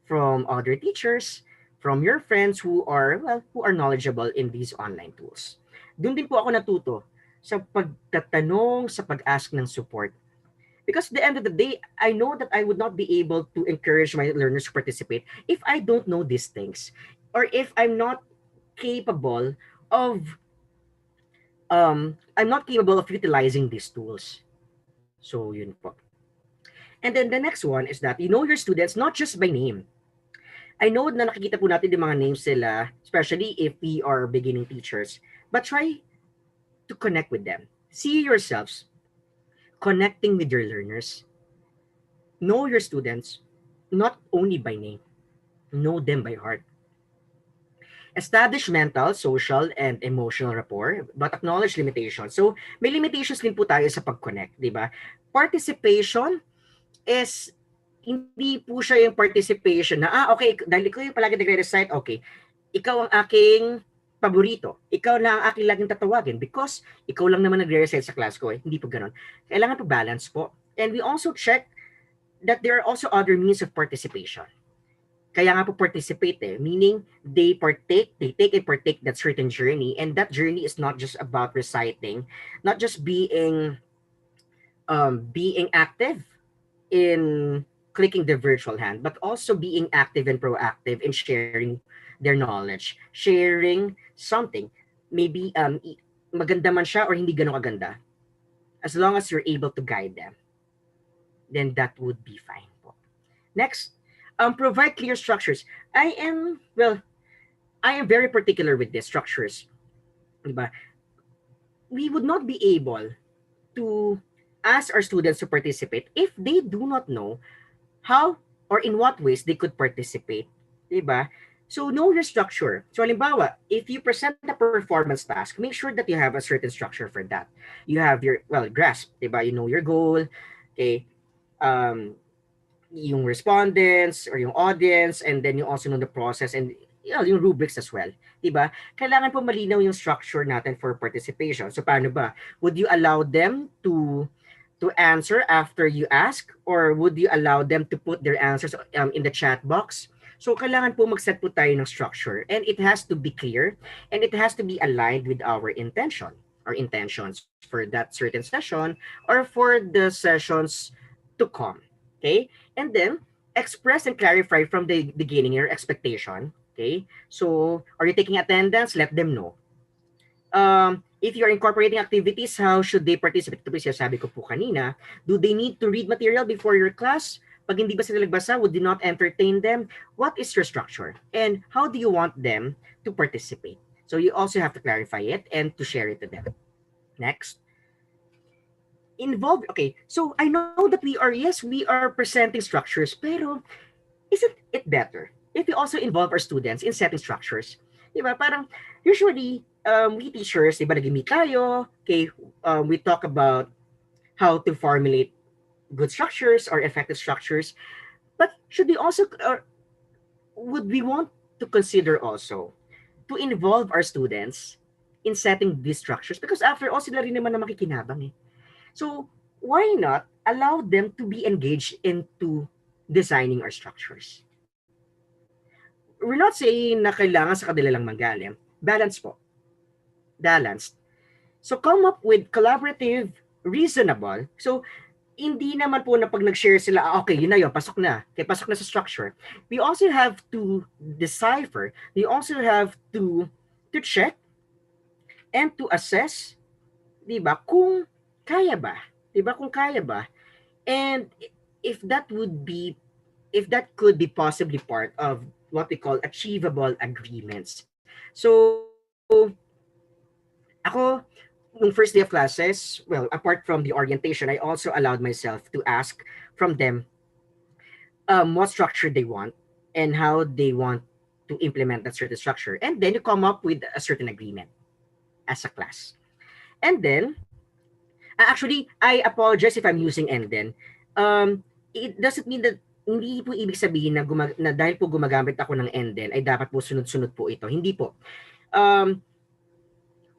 from other teachers, from your friends who are knowledgeable in these online tools. Doon din po ako natuto sa pagtatanong, sa pag-ask ng support. Because at the end of the day, I know that I would not be able to encourage my learners to participate if I don't know these things, or if capable of I'm not capable of utilizing these tools. So yun po. And then the next one is that you know your students not just by name. I know na nakikita po natin yung mga names sila, especially if we are beginning teachers. But try to connect with them. See yourselves connecting with your learners. Know your students not only by name, know them by heart. Establish mental, social, and emotional rapport, but acknowledge limitations. So, may limitations din po tayo sa pag-connect, di ba? Participation is hindi po siya yung participation na, okay, dahil ikaw yung palagi nagre-recite, okay, ikaw ang aking paborito. Ikaw na ang aking laging tatawagin because ikaw lang naman nagre-recite sa class ko. Hindi po ganun. Kailangan po balance po. And we also check that there are also other means of participation. Kaya nga po participate meaning they take and partake that certain journey, and that journey is not just about reciting, not just being active in clicking the virtual hand, but also being active and proactive in sharing their knowledge, sharing something. Maybe maganda man siya or hindi ganun kaganda. As long as you're able to guide them, then that would be fine po. Next, provide clear structures. I am very particular with these structures. Diba? We would not be able to ask our students to participate if they do not know how or in what ways they could participate. Diba? So know your structure. So halimbawa, if you present a performance task, make sure that you have a certain structure for that. You have your, grasp, diba? You know your goal, okay? Um, yung respondents or yung audience, and then you also know the process and yung rubrics as well. Diba? Kailangan po malinaw yung structure natin for participation. So paano ba? Would you allow them to answer after you ask, or would you allow them to put their answers in the chat box? So kailangan po mag-set po tayo ng structure, and it has to be clear and it has to be aligned with our intentions for that certain session or for the sessions to come. Okay? And then express and clarify from the beginning your expectation. Okay? So are you taking attendance? Let them know. If you're incorporating activities, how should they participate? Ito po sabi ko po kanina. Do they need to read material before your class? Pag hindi ba sila nagbasa, would you not entertain them? What is your structure? And how do you want them to participate? So you also have to clarify it and to share it to them. Next. Okay, so I know that we are presenting structures, pero isn't it better if we also involve our students in setting structures? Diba? Parang, usually, we teachers, diba, nag-meet tayo, okay, we talk about how to formulate good structures or effective structures, but should we also, or would we want to consider also to involve our students in setting these structures? Because after all, sila rin naman na makikinabang eh. So, why not allow them to be engaged into designing our structures? We're not saying na kailangan sa kanila lang manggaling. Balance po. Balanced. So, come up with collaborative, reasonable. So, hindi naman po na pag nag-share sila, okay, yun na yun, pasok na. Okay, pasok na sa structure. We also have to decipher. We also have to check and to assess, di ba, kung kaya ba? Di ba, kung kaya ba? And if that could be possibly part of what we call achievable agreements. So, ako, nung first day of classes, well, apart from the orientation, I also allowed myself to ask from them what structure they want and how they want to implement that certain structure. And then you come up with a certain agreement as a class. And then, actually, I apologize if I'm using and then. It doesn't mean that hindi po ibig sabihin na, na dahil po gumagamit ako ng and then ay dapat po sunod-sunod po ito. Hindi po. Um,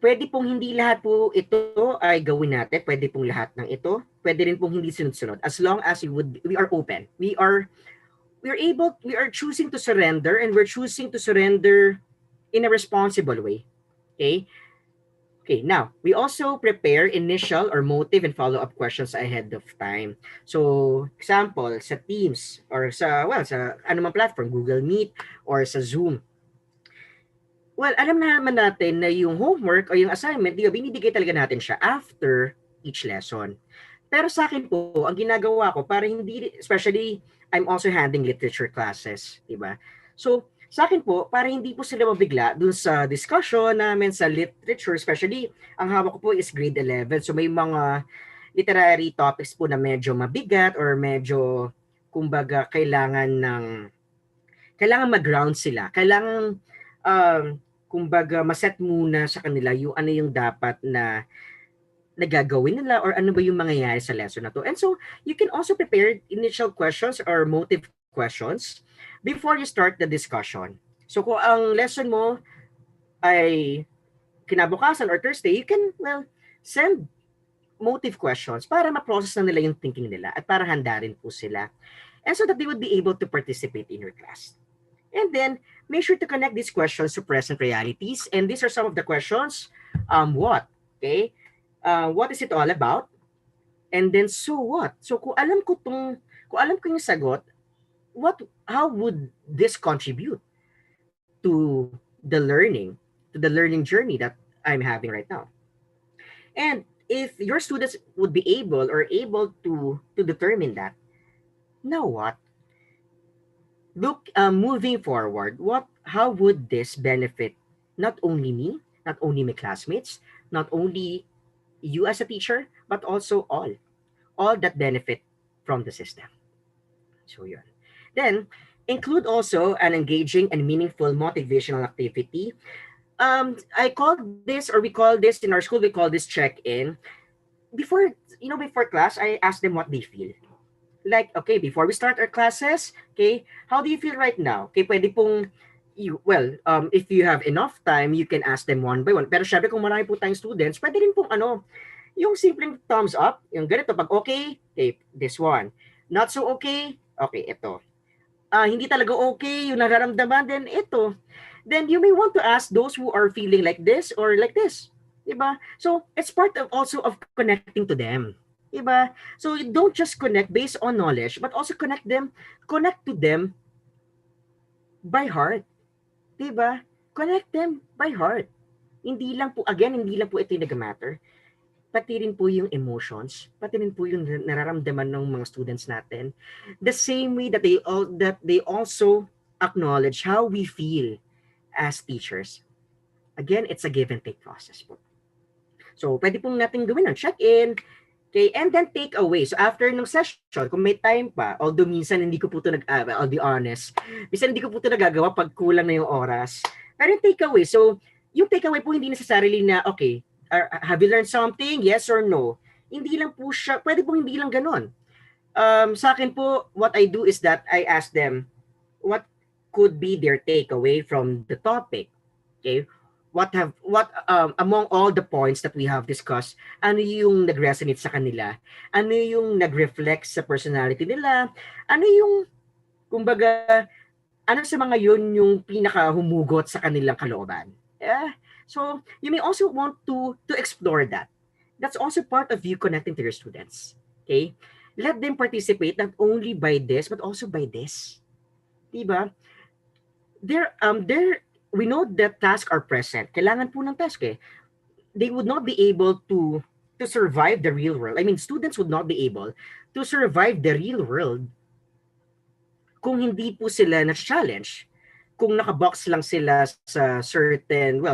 Pwede pong hindi lahat po ito ay gawin natin. Pwede pong lahat ng ito. Pwede rin pong hindi sunod-sunod. As long as we are open. We are choosing to surrender, and we're choosing to surrender in a responsible way. Okay? Okay, now, we also prepare initial or motive and follow-up questions ahead of time. So, example, sa Teams or sa anumang platform, Google Meet or sa Zoom. Well, alam na naman natin na yung homework o yung assignment, di ba, binibigay talaga natin siya after each lesson. Pero sa akin po, ang ginagawa ko para hindi, especially I'm also handling literature classes, di ba? So, sa akin po, para hindi po sila mabigla dun sa discussion namin sa literature, especially, ang hawak ko po is grade 11. So, may mga literary topics po na medyo mabigat or medyo, kumbaga, kailangan mag-ground sila. Kailangan, um, kumbaga, maset muna sa kanila yung ano yung dapat na nagagawin nila or ano ba yung mangyayari sa lesson na to. And so, you can also prepare initial questions or motive questions before you start the discussion. So, kung ang lesson mo ay kinabukasan or Thursday, you can, well, send motive questions para ma-process na nila yung thinking nila at para handa rin po sila. And so that they would be able to participate in your class. And then, make sure to connect these questions to present realities. And these are some of the questions. What? Okay? What is it all about? And then, so what? So, kung alam ko yung sagot, how would this contribute to the learning, to the learning journey that I'm having right now? And if your students would be able to determine that, now what? Look, moving forward, how would this benefit not only me, not only my classmates, not only you as a teacher, but also all that benefit from the system. So yun. Then, include also an engaging and meaningful motivational activity. I call this, or we call this in our school, we call this check-in. Before, before class, I ask them what they feel. Like, okay, before we start our classes, okay, how do you feel right now? Okay, pwede pong, if you have enough time, you can ask them one by one. Pero syempre, kung marami po tayong students, pwede rin pong yung simpleng thumbs up, yung ganito, pag okay, this one. Not so okay, okay, ito. Hindi talaga okay, yung nararamdaman, then ito. Then you may want to ask those who are feeling like this or like this. Diba? So, it's part of also of connecting to them. Diba? So, you don't just connect based on knowledge, but also connect to them by heart. Diba? Connect them by heart. Hindi lang po ito yung nag-matter. Pati rin po yung emotions, pati rin po yung nararamdaman ng mga students natin. The same way that they also acknowledge how we feel as teachers. Again, it's a give and take process po. So, pwede pong natin gawin ng check-in, okay, and then take away. So, after ng session, kung may time pa, although minsan hindi ko po ito I'll be honest, minsan hindi ko po ito nagagawa pag kulang na yung oras. Pero yung take away, so, yung take away po hindi necessarily na, okay, have you learned something? Yes or no? Hindi lang po siya, pwede po hindi lang ganon. Sa akin po, what I do is that I ask them, what could be their takeaway from the topic? Okay? What among all the points that we have discussed, ano yung nag-resonate sa kanila? Ano yung nag-reflect sa personality nila? Ano yung, kumbaga, ano sa mga yun yung pinaka-humugot sa kanilang kalooban? Yeah. So, you may also want to explore that. That's also part of you connecting to your students. Okay? Let them participate not only by this, but also by this. Diba? We know that tasks are present. Kailangan po ng task eh. They would not be able to survive the real world. I mean, students would not be able to survive the real world kung hindi po sila na-challenge. Kung nakabox lang sila sa certain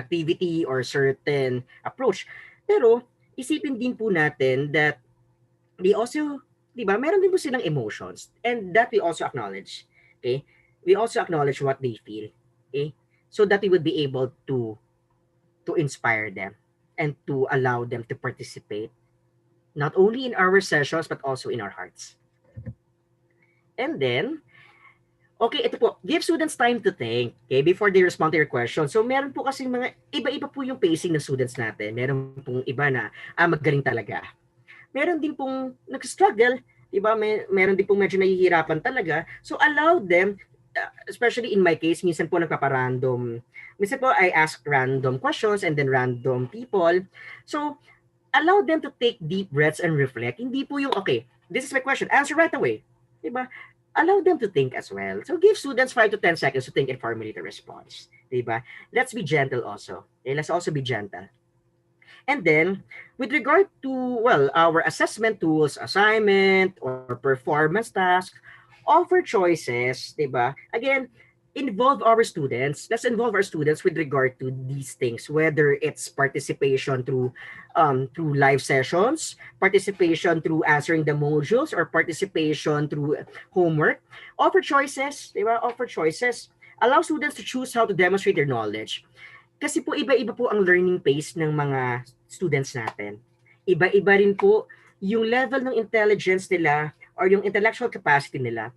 activity or certain approach. Pero, isipin din po natin that they also, di ba, meron din po silang emotions. And that we also acknowledge. Okay? We also acknowledge what they feel. Okay? So that we would be able to inspire them and to allow them to participate not only in our sessions but also in our hearts. And then, okay, ito po, give students time to think, okay, before they respond to your question. So, meron po kasi mga, iba-iba po yung pacing ng students natin. Meron pong iba na, magaling talaga. Meron din pong nag-struggle, diba? Meron din pong medyo nahihirapan talaga. So, allow them, especially in my case, minsan po nagpaparandom. Minsan po, I ask random questions and then random people. So, allow them to take deep breaths and reflect. Hindi po yung, okay, this is my question, answer right away. Diba? Allow them to think as well. So give students 5 to 10 seconds to think and formulate a response. Diba? Let's be gentle also. Okay, let's also be gentle. And then, with regard to, well, our assessment tools, assignment, or performance task, offer choices, diba? Again, involve our students. Let's involve our students with regard to these things, whether it's participation through live sessions, participation through answering the modules, or participation through homework. Offer choices, diba? Offer choices. Allow students to choose how to demonstrate their knowledge. Kasi po iba-iba po ang learning pace ng mga students natin. Iba-iba rin po yung level ng intelligence nila or yung intellectual capacity nila.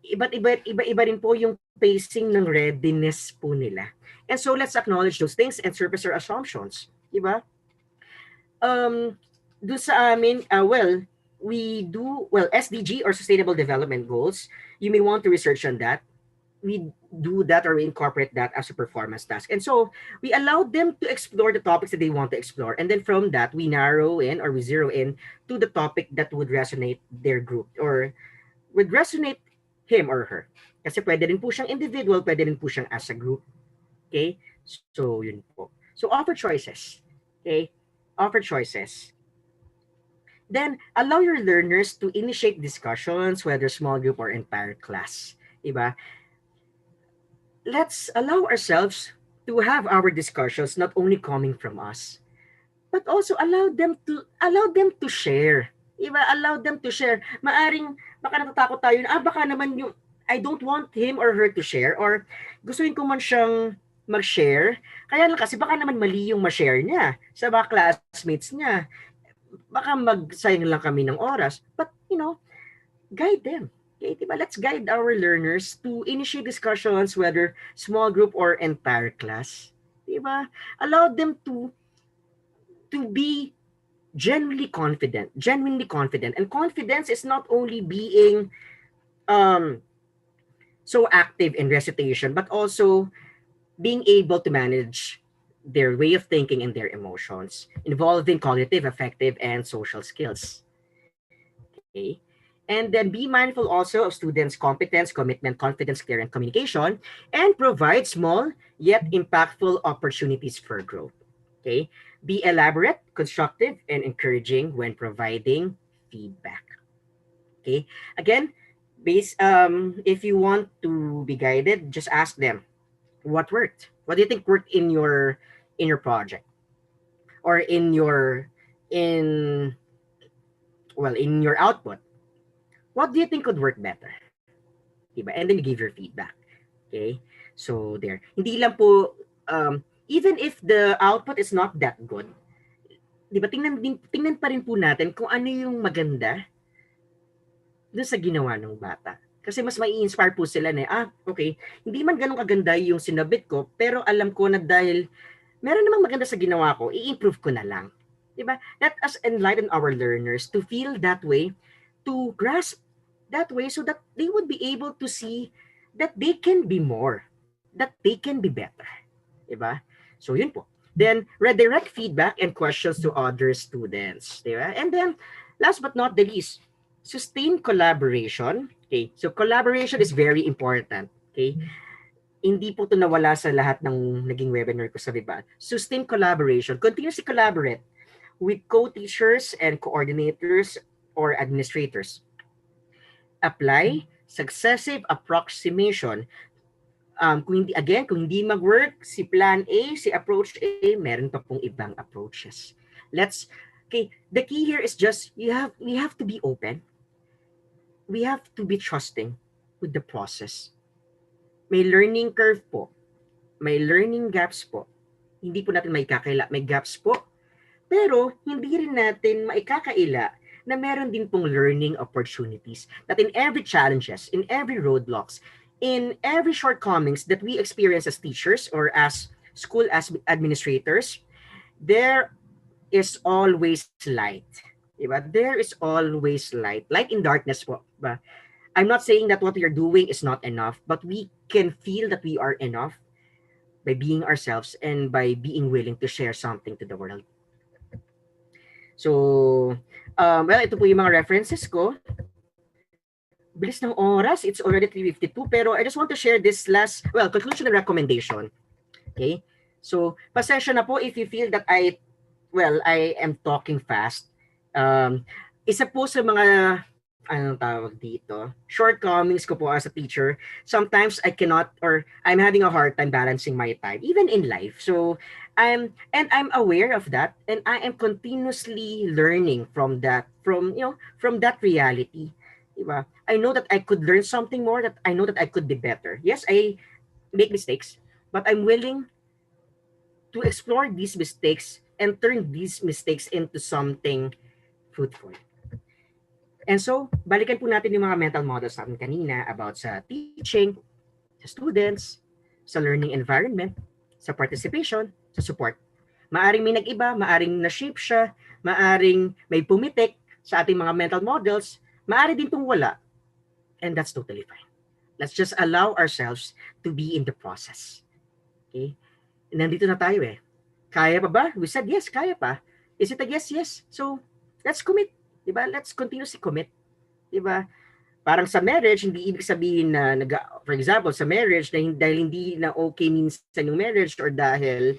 Iba-iba rin po yung pacing ng readiness po nila. And so let's acknowledge those things and surface our assumptions. Diba? Doon sa amin, we do, SDG or Sustainable Development Goals, you may want to research on that. We do that or we incorporate that as a performance task. And so we allow them to explore the topics that they want to explore. And then from that, we narrow in or we zero in to the topic that would resonate their group or would resonate him or her. Kasi pwede rin po siyang individual, pwede rin po siyang as a group. Okay? So, yun po. So, offer choices. Okay? Offer choices. Then, allow your learners to initiate discussions, whether small group or entire class. Diba? Let's allow ourselves to have our discussions not only coming from us, but also allow them to share. Diba? Allow them to share. Maaring baka natatakot tayo na baka naman yung I don't want him or her to share or gustuin ko man siyang mag-share. Kaya lang kasi baka naman mali yung ma-share niya sa mga classmates niya. Baka magsayang lang kami ng oras. But, guide them. Okay, diba? Let's guide our learners to initiate discussions, whether small group or entire class. Diba? Allow them to be genuinely confident. And confidence is not only being um, so active in recitation, but also being able to manage their way of thinking and their emotions, involving cognitive, affective, and social skills. Okay. And then be mindful also of students' competence, commitment, confidence, care, and communication, and provide small yet impactful opportunities for growth. Okay. Be elaborate, constructive, and encouraging when providing feedback. Okay. Again, if you want to be guided, just ask them what worked. What do you think worked in your project or in in your output? What do you think could work better? Diba? And then you give your feedback. Okay? So there. Hindi lang po even if the output is not that good, 'di ba? Tingnan pa rin po natin kung ano yung maganda doon sa ginawa ng bata. Kasi mas mai-inspire po sila na, okay, hindi man ganun kaganda yung sinabit ko, pero alam ko na dahil meron namang maganda sa ginawa ko, i-improve ko na lang. Diba? Let us enlighten our learners to feel that way, to grasp that way so that they would be able to see that they can be more, that they can be better. Diba? So yun po. Then, redirect feedback and questions to other students. Diba? And then, last but not the least, sustain collaboration. Okay, so collaboration is very important. Okay, hindi po ito nawala sa lahat ng naging webinar ko sa Viva. Sustain collaboration. Continuously collaborate with co-teachers and coordinators or administrators. Apply successive approximation. Kung hindi mag-work si plan A, si approach A, meron pa pong ibang approaches. The key here is just we have to be open. We have to be trusting with the process. May learning curve po. May learning gaps po. Hindi po natin may gaps po. Pero hindi rin natin maikakaila na meron din pong learning opportunities. That in every challenges, in every roadblocks, in every shortcomings that we experience as teachers or as school as administrators, there is always light. Diba? There is always light. Light in darkness po. Diba? I'm not saying that what we are doing is not enough, but we can feel that we are enough by being ourselves and by being willing to share something to the world. So, well, ito po yung mga references ko. Bilis ng oras. It's already 3:52. Pero I just want to share this last, well, conclusion and recommendation. Okay? So, pasensya na po if you feel that I am talking fast. Um, Isa po sa mga, anong tawag dito, shortcomings ko po as a teacher, sometimes I cannot, or I'm having a hard time balancing my time, even in life. So, I'm aware of that, and I am continuously learning from that, from that reality. Diba? I know that I could learn something more, that I know that I could be better. Yes, I make mistakes, but I'm willing to explore these mistakes and turn these mistakes into something fruitful. And so, balikan po natin yung mga mental models natin kanina about sa teaching, sa students, sa learning environment, sa participation, sa support. Maaring may nag-iba, maaring na-shape siya, maaring may pumitik sa ating mga mental models, maaari din pong wala. And that's totally fine. Let's just allow ourselves to be in the process. Okay? Nandito na tayo eh. Kaya pa ba? We said yes, kaya pa. Is it a yes? Yes. So, let's commit. Diba? Let's continuously commit. Diba? Parang sa marriage, hindi ibig sabihin na, for example, sa marriage, dahil hindi na okay minsan yung marriage or dahil,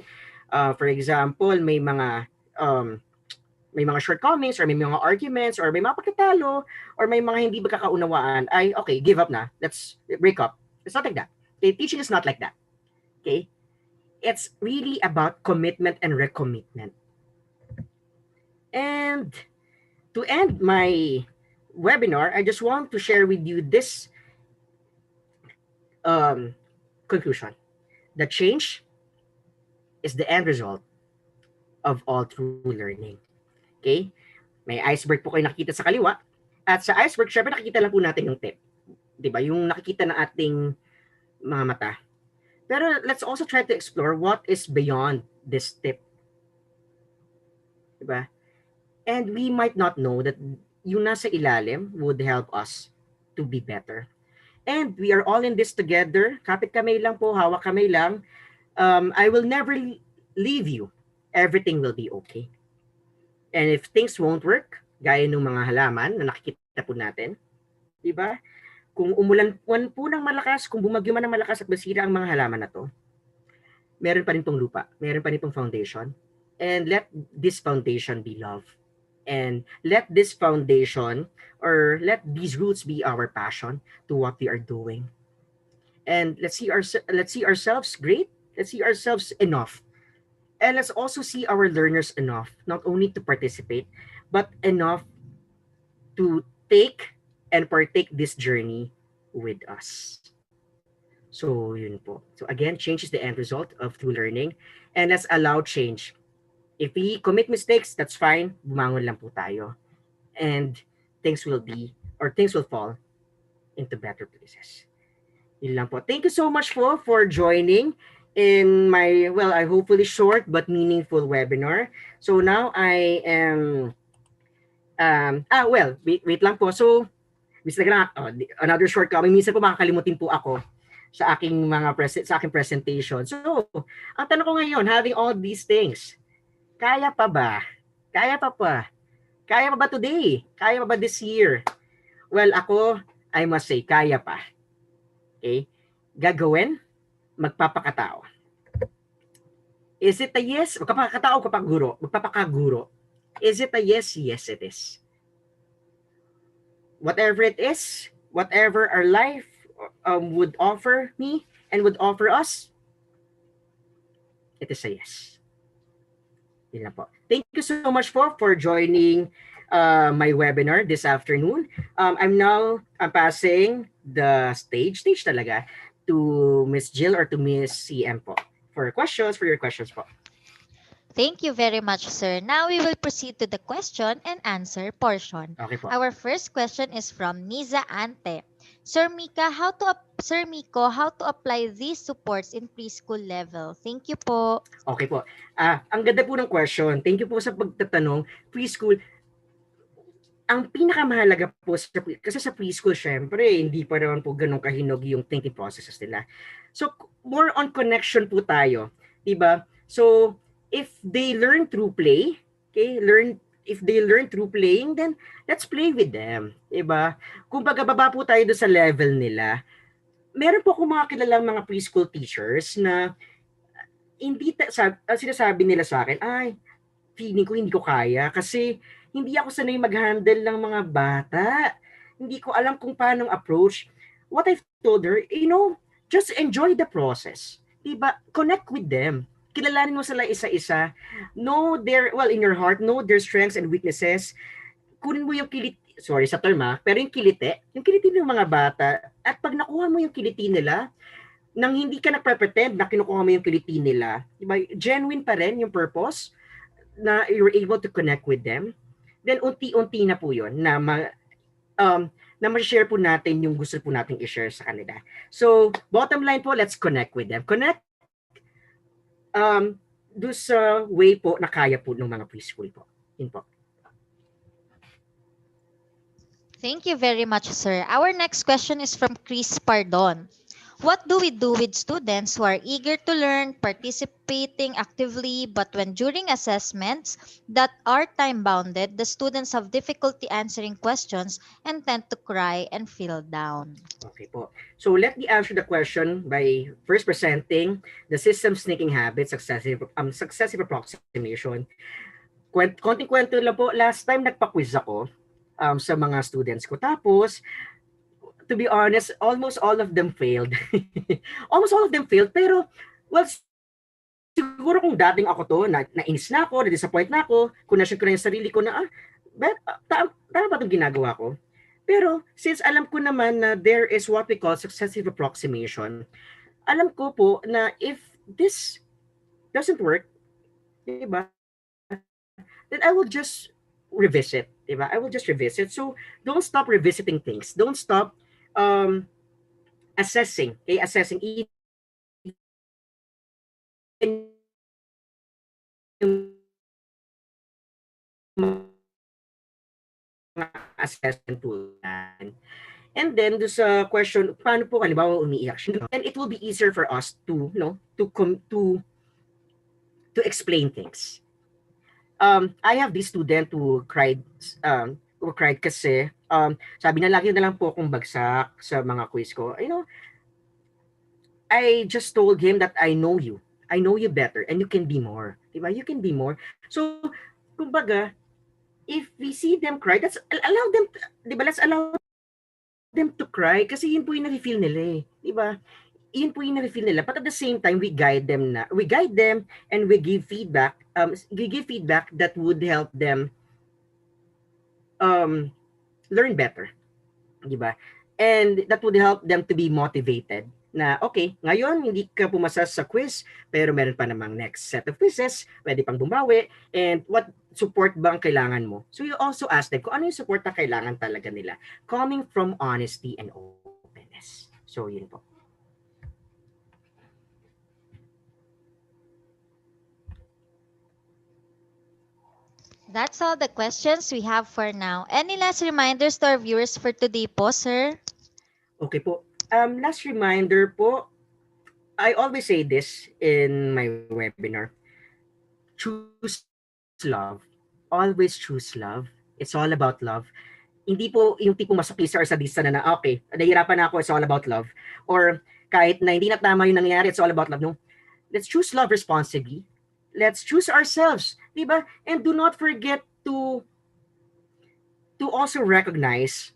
for example, may mga shortcomings or may mga arguments or may mga pagkatalo or may mga hindi magkakaunawaan, ay, okay, give up na. Let's break up. It's not like that. Okay? Teaching is not like that. Okay? It's really about commitment and recommitment. And to end my webinar, I just want to share with you this conclusion. The change is the end result of all true learning. Okay? May iceberg po kayo nakikita sa kaliwa. At sa iceberg, syempre nakikita lang po natin yung tip. Diba? Yung nakikita ng ating mga mata. Pero let's also try to explore what is beyond this tip. Diba? And we might not know that yung nasa ilalim would help us to be better. And we are all in this together. Kapit kamay lang po, hawak kamay lang. I will never leave you. Everything will be okay. And if things won't work, gaya ng mga halaman na nakikita po natin, di ba? Kung umulan po ng malakas, kung bumagyo man ng malakas at masira ang mga halaman na to, meron pa rin pong lupa, meron pa rin pong foundation. And let this foundation be love. And let this foundation or let these roots be our passion to what we are doing. And let's see ourselves great. Let's see ourselves enough. And let's also see our learners enough, not only to participate, but enough to take and partake this journey with us. So, yun po. So again, change is the end result of true learning. And let's allow change. If we commit mistakes, that's fine. Bumangon lang po tayo. And things will fall into better places. Yun lang po. Thank you so much for joining in my, well, I hopefully short but meaningful webinar. So now I am, wait lang po. So, another shortcoming. Minsan po makakalimutin po ako sa aking presentation. So, ang tanong ko ngayon, having all these things, kaya pa ba? Kaya pa today? Kaya pa ba this year? Well, ako, I must say, kaya pa. Okay? Gagawin, magpapakatao. Is it a yes? Magpapakatao, magpapakaguro. Is it a yes? Yes, it is. Whatever it is, whatever our life would offer me and would offer us, it is a yes. Yun lang po. Thank you so much for joining my webinar this afternoon. I'm passing the stage talaga, to Miss Jill or to Miss CM po for your questions po. Thank you very much, sir. Now we will proceed to the question and answer portion. Okay po. Our first question is from Niza Ante. Sir Miko, how to apply these supports in preschool level? Thank you po. Okay po. Ang ganda po ng question. Thank you po sa pagtatanong. Preschool, ang pinakamahalaga po kasi sa preschool syempre hindi pa naman po gano'n kahinog yung thinking processes nila. So more on connection po tayo, 'di ba? So if they learn through play, okay? If they learn through playing, then let's play with them, 'di ba? Kumbaga baba po tayo do sa level nila. Meron po akong mga kilalang mga preschool teachers na sinasabi nila sa akin, ay, feeling ko hindi ko kaya kasi hindi ako sanay mag-handle ng mga bata. Hindi ko alam kung paano approach. What I've told her, just enjoy the process. Diba? Connect with them. Kilalanin mo sila isa-isa. In your heart, know their strengths and weaknesses. Kunin mo yung sorry sa term pero yung kiliti ng mga bata, at pag nakuha mo yung kiliti nila, nang hindi ka nagpre-pretend na kinukuha mo yung kiliti nila, diba? Genuine pa rin yung purpose, na you're able to connect with them, then unti-unti na po yun um, na ma-share po natin yung gusto po nating i-share sa kanila. So, bottom line po, let's connect with them. Connect do sa way po na kaya po ng mga preschool po. Yun po. Thank you very much, sir. Our next question is from Chris Pardon. What do we do with students who are eager to learn, participating actively, but when during assessments that are time bounded, the students have difficulty answering questions and tend to cry and feel down? Okay po. So let me answer the question by first presenting the system sneaking habit, successive approximation. Konting kwento lang po, last time nagpa-quiz ako sa mga students ko. Tapos, to be honest, almost all of them failed. Almost all of them failed, pero, well, siguro kung dating ako to, nainis na ako, na-disappoint na ako, kunasyon ko na yung sarili ko na, tama ba itong ginagawa ko? Pero, since alam ko naman na there is what we call successive approximation, alam ko po na if this doesn't work, diba, then I will just revisit, diba? I will just revisit. So, don't stop revisiting things. Don't stop assessing. Okay, assessing assessment tool. And then do sa question, paano po halimbawa umiiyak siya? And it will be easier for us to, to explain things. I have this student who cried kasi sabi na lagi na lang po akong bagsak sa mga quiz ko. I just told him that I know you. I know you better and you can be more. Diba? You can be more. So, kumbaga, if we see them cry, allow them, diba? Let's allow them to cry kasi yun po yung na-feel nila eh. Diba? Yun po yung na-feel nila. But at the same time, we guide them and we give feedback. We give feedback that would help them learn better. Diba? And that would help them to be motivated na okay, ngayon hindi ka pumasa sa quiz, pero meron pa namang next set of quizzes, pwede pang bumawi, and what support ba ang kailangan mo? So you also ask them kung ano yung support na kailangan talaga nila, coming from honesty and openness. So yun po. That's all the questions we have for now. Any last reminders to our viewers for today po, sir? Okay po. Last reminder po, I always say this in my webinar. Choose love. Always choose love. It's all about love. Hindi po yung tipong masokista or sadista na okay, nahihirapan na ako, it's all about love. Or kahit na hindi na tama yung nangyayari, it's all about love. No. Let's choose love responsibly. Let's choose ourselves. Diba? And do not forget to also recognize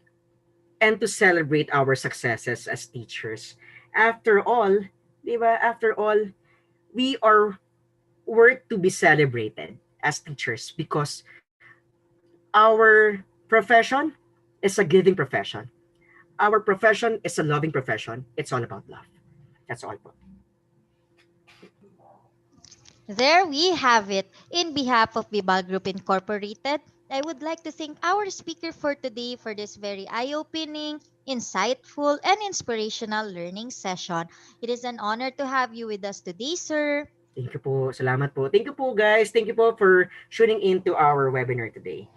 and to celebrate our successes as teachers. After all, diba? After all, we are worth to be celebrated as teachers because our profession is a giving profession. Our profession is a loving profession. It's all about love. That's all. There we have it. In behalf of Vibal Group Incorporated, I would like to thank our speaker for today for this very eye-opening, insightful, and inspirational learning session. It is an honor to have you with us today, sir. Thank you po. Salamat po. Thank you po guys. Thank you po for tuning in to our webinar today.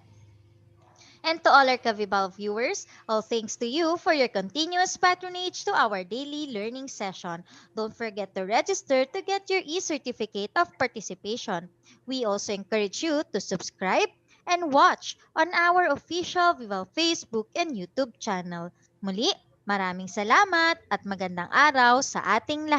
And to all our Kavibal viewers, all thanks to you for your continuous patronage to our daily learning session. Don't forget to register to get your e-certificate of participation. We also encourage you to subscribe and watch on our official Vival Facebook and YouTube channel. Muli, maraming salamat at magandang araw sa ating lahat.